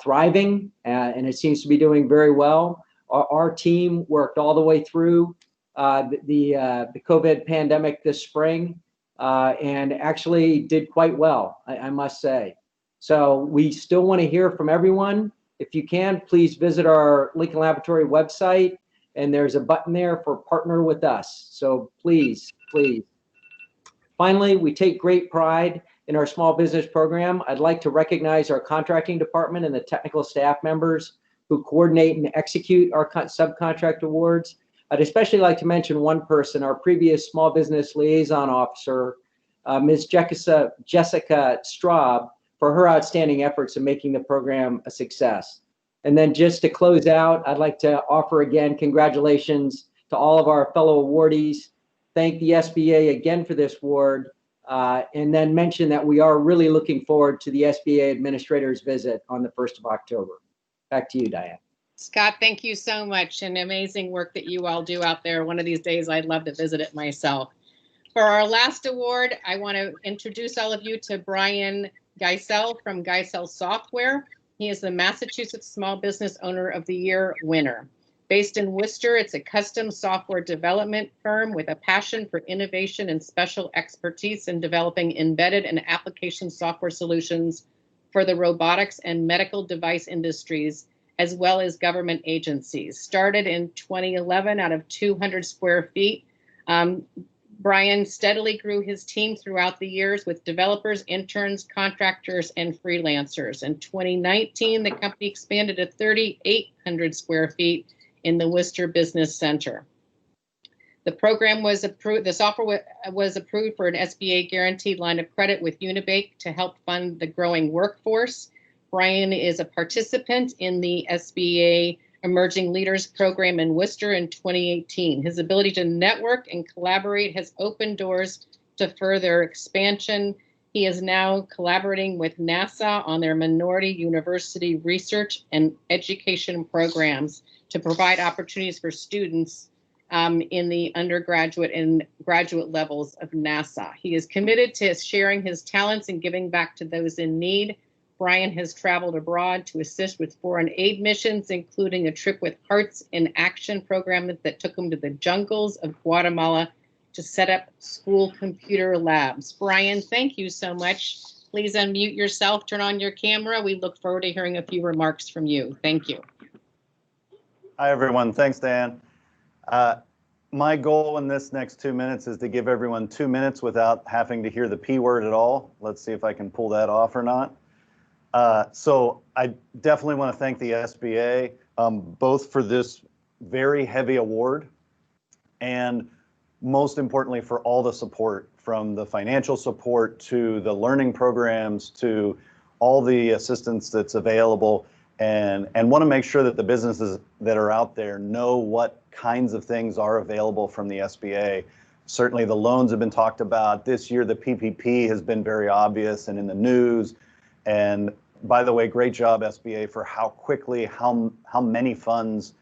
thriving, and it seems to be doing very well. Our team worked all the way through the COVID pandemic this spring and actually did quite well, I must say. So we still want to hear from everyone. If you can, please visit our Lincoln Laboratory website, and there's a button there for Partner with Us. So please, please. Finally, we take great pride in our small business program. I'd like to recognize our contracting department and the technical staff members who coordinate and execute our subcontract awards. I'd especially like to mention one person, our previous small business liaison officer, Ms. Jessica Straub, for her outstanding efforts in making the program a success. And then just to close out, I'd like to offer again congratulations to all of our fellow awardees. Thank the SBA again for this award, and then mention that we are really looking forward to the SBA administrator's visit on the 1st of October. Back to you, Diane. Scott, thank you so much, and amazing work that you all do out there. One of these days, I'd love to visit it myself. For our last award, I want to introduce all of you to Brian Geisel from Geisel Software. He is the Massachusetts Small Business Owner of the Year winner. Based in Worcester, it's a custom software development firm with a passion for innovation and special expertise in developing embedded and application software solutions for the robotics and medical device industries, as well as government agencies. Started in 2011 out of 200 square feet. Brian steadily grew his team throughout the years with developers, interns, contractors, and freelancers. In 2019, the company expanded to 3,800 square feet in the Worcester Business Center. The program was approved, the software was approved for an SBA guaranteed line of credit with Unibank to help fund the growing workforce. Brian is a participant in the SBA Emerging Leaders Program in Worcester in 2018. His ability to network and collaborate has opened doors to further expansion. He is now collaborating with NASA on their minority university research and education programs to provide opportunities for students in the undergraduate and graduate levels of NASA. He is committed to sharing his talents and giving back to those in need. Brian has traveled abroad to assist with foreign aid missions, including a trip with Hearts in Action program that took him to the jungles of Guatemala to set up school computer labs. Brian, thank you so much. Please unmute yourself, turn on your camera. We look forward to hearing a few remarks from you. Thank you. Hi, everyone. Thanks, Dan. My goal in this next 2 minutes is to give everyone 2 minutes without having to hear the P word at all. Let's see if I can pull that off or not. So I definitely want to thank the SBA, both for this very heavy award and most importantly for all the support, from the financial support to the learning programs to all the assistance that's available, and want to make sure that the businesses that are out there know what kinds of things are available from the SBA. Certainly the loans have been talked about. This year the PPP has been very obvious and in the news. And by the way, great job SBA for how quickly, how many funds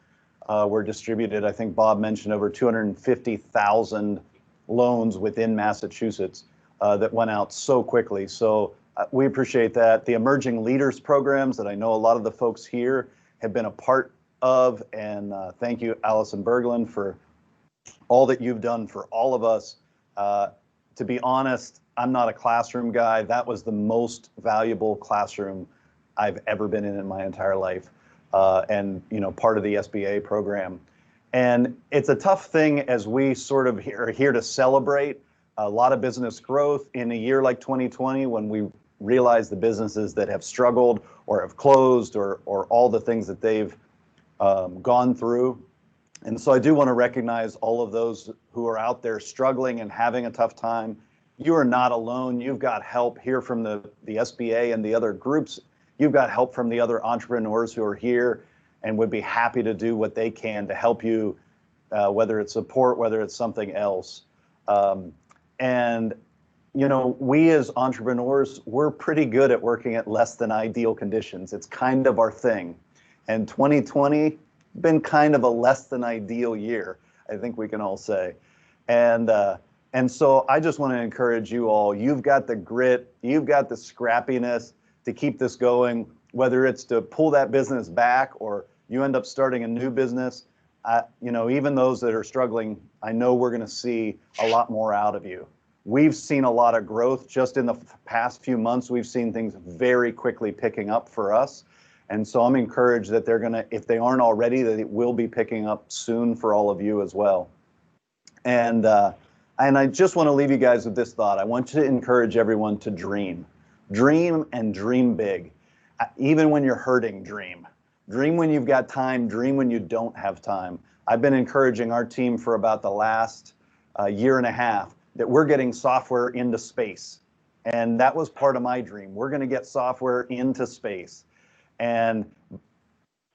were distributed. I think Bob mentioned over 250,000 loans within Massachusetts that went out so quickly. So we appreciate that. The Emerging Leaders programs that I know a lot of the folks here have been a part of, and thank you, Allison Berglund, for all that you've done for all of us. To be honest, I'm not a classroom guy. That was the most valuable classroom I've ever been in my entire life, and part of the SBA program. And it's a tough thing as we sort of are here to celebrate a lot of business growth in a year like 2020, when we realize the businesses that have struggled or have closed or all the things that they've gone through. And so I do want to recognize all of those who are out there struggling and having a tough time. You are not alone. You've got help here from the SBA and the other groups. You've got help from the other entrepreneurs who are here and would be happy to do what they can to help you, whether it's support, whether it's something else. And we as entrepreneurs, we're pretty good at working at less than ideal conditions. It's kind of our thing. And 2020 been kind of a less than ideal year, I think we can all say. And so I just want to encourage you all. You've got the grit, you've got the scrappiness to keep this going, whether it's to pull that business back or you end up starting a new business. Even those that are struggling, I know we're going to see a lot more out of you. We've seen a lot of growth just in the past few months. We've seen things very quickly picking up for us. And so I'm encouraged that they're going to, if they aren't already, that it will be picking up soon for all of you as well. And I just want to leave you guys with this thought. I want you to encourage everyone to dream. Dream and dream big. Even when you're hurting, dream. Dream when you've got time, dream when you don't have time. I've been encouraging our team for about the last year and a half that we're getting software into space. And that was part of my dream. We're going to get software into space. And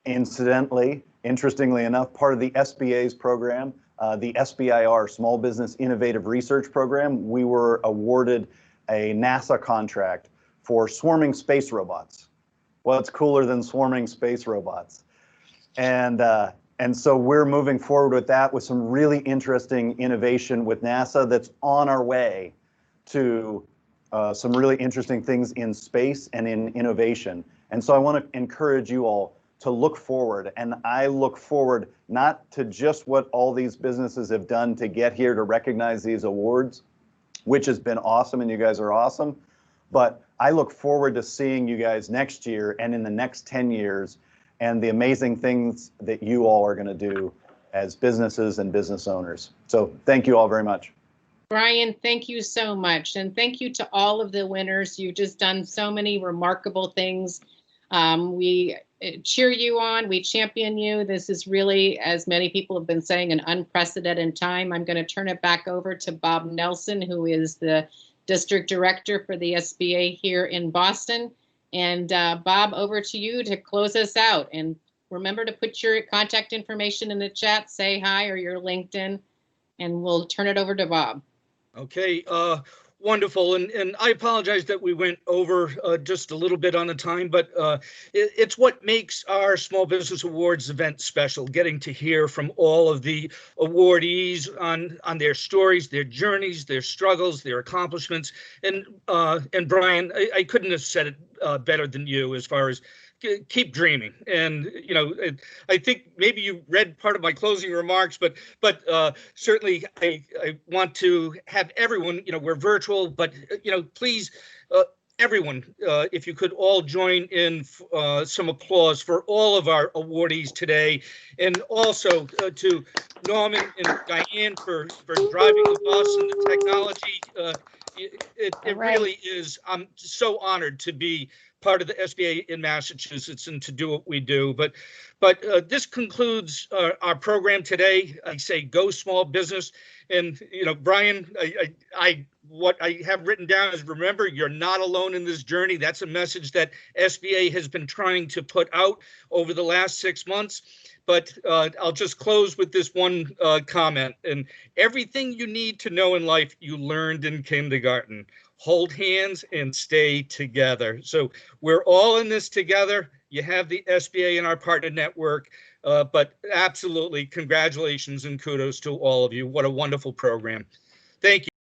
incidentally, interestingly enough, part of the SBA's program, the SBIR, Small Business Innovative Research Program, we were awarded a NASA contract for swarming space robots. What's cooler than swarming space robots? And so we're moving forward with that, with some really interesting innovation with NASA that's on our way to some really interesting things in space and in innovation. And so I want to encourage you all to look forward. And I look forward not to just what all these businesses have done to get here to recognize these awards, which has been awesome, and you guys are awesome, but I look forward to seeing you guys next year and in the next 10 years and the amazing things that you all are going to do as businesses and business owners. So thank you all very much. Brian, thank you so much. And thank you to all of the winners. You've just done so many remarkable things. We cheer you on. We champion you. This is really, as many people have been saying, an unprecedented time. I'm going to turn it back over to Bob Nelson, who is the District Director for the SBA here in Boston. And Bob, over to you to close us out. And remember to put your contact information in the chat, say hi, or your LinkedIn, and we'll turn it over to Bob. Okay, wonderful. And I apologize that we went over just a little bit on the time, but it's what makes our Small Business Awards event special, getting to hear from all of the awardees on their stories, their journeys, their struggles, their accomplishments. And Brian, I couldn't have said it better than you as far as keep dreaming. And, you know, I think maybe you read part of my closing remarks, but certainly I want to have everyone, you know, we're virtual, but, you know, please, everyone, if you could all join in some applause for all of our awardees today. And also to Norman and Diane for driving the bus and the technology. It really is, I'm so honored to be part of the SBA in Massachusetts and to do what we do. But this concludes our program today. I say go small business. And, you know, Brian, what I have written down is, remember, you're not alone in this journey. That's a message that SBA has been trying to put out over the last 6 months. But I'll just close with this one comment. And everything you need to know in life, you learned in kindergarten. Hold hands and stay together. So we're all in this together. You have the SBA and our partner network, but absolutely congratulations and kudos to all of you. What a wonderful program. Thank you.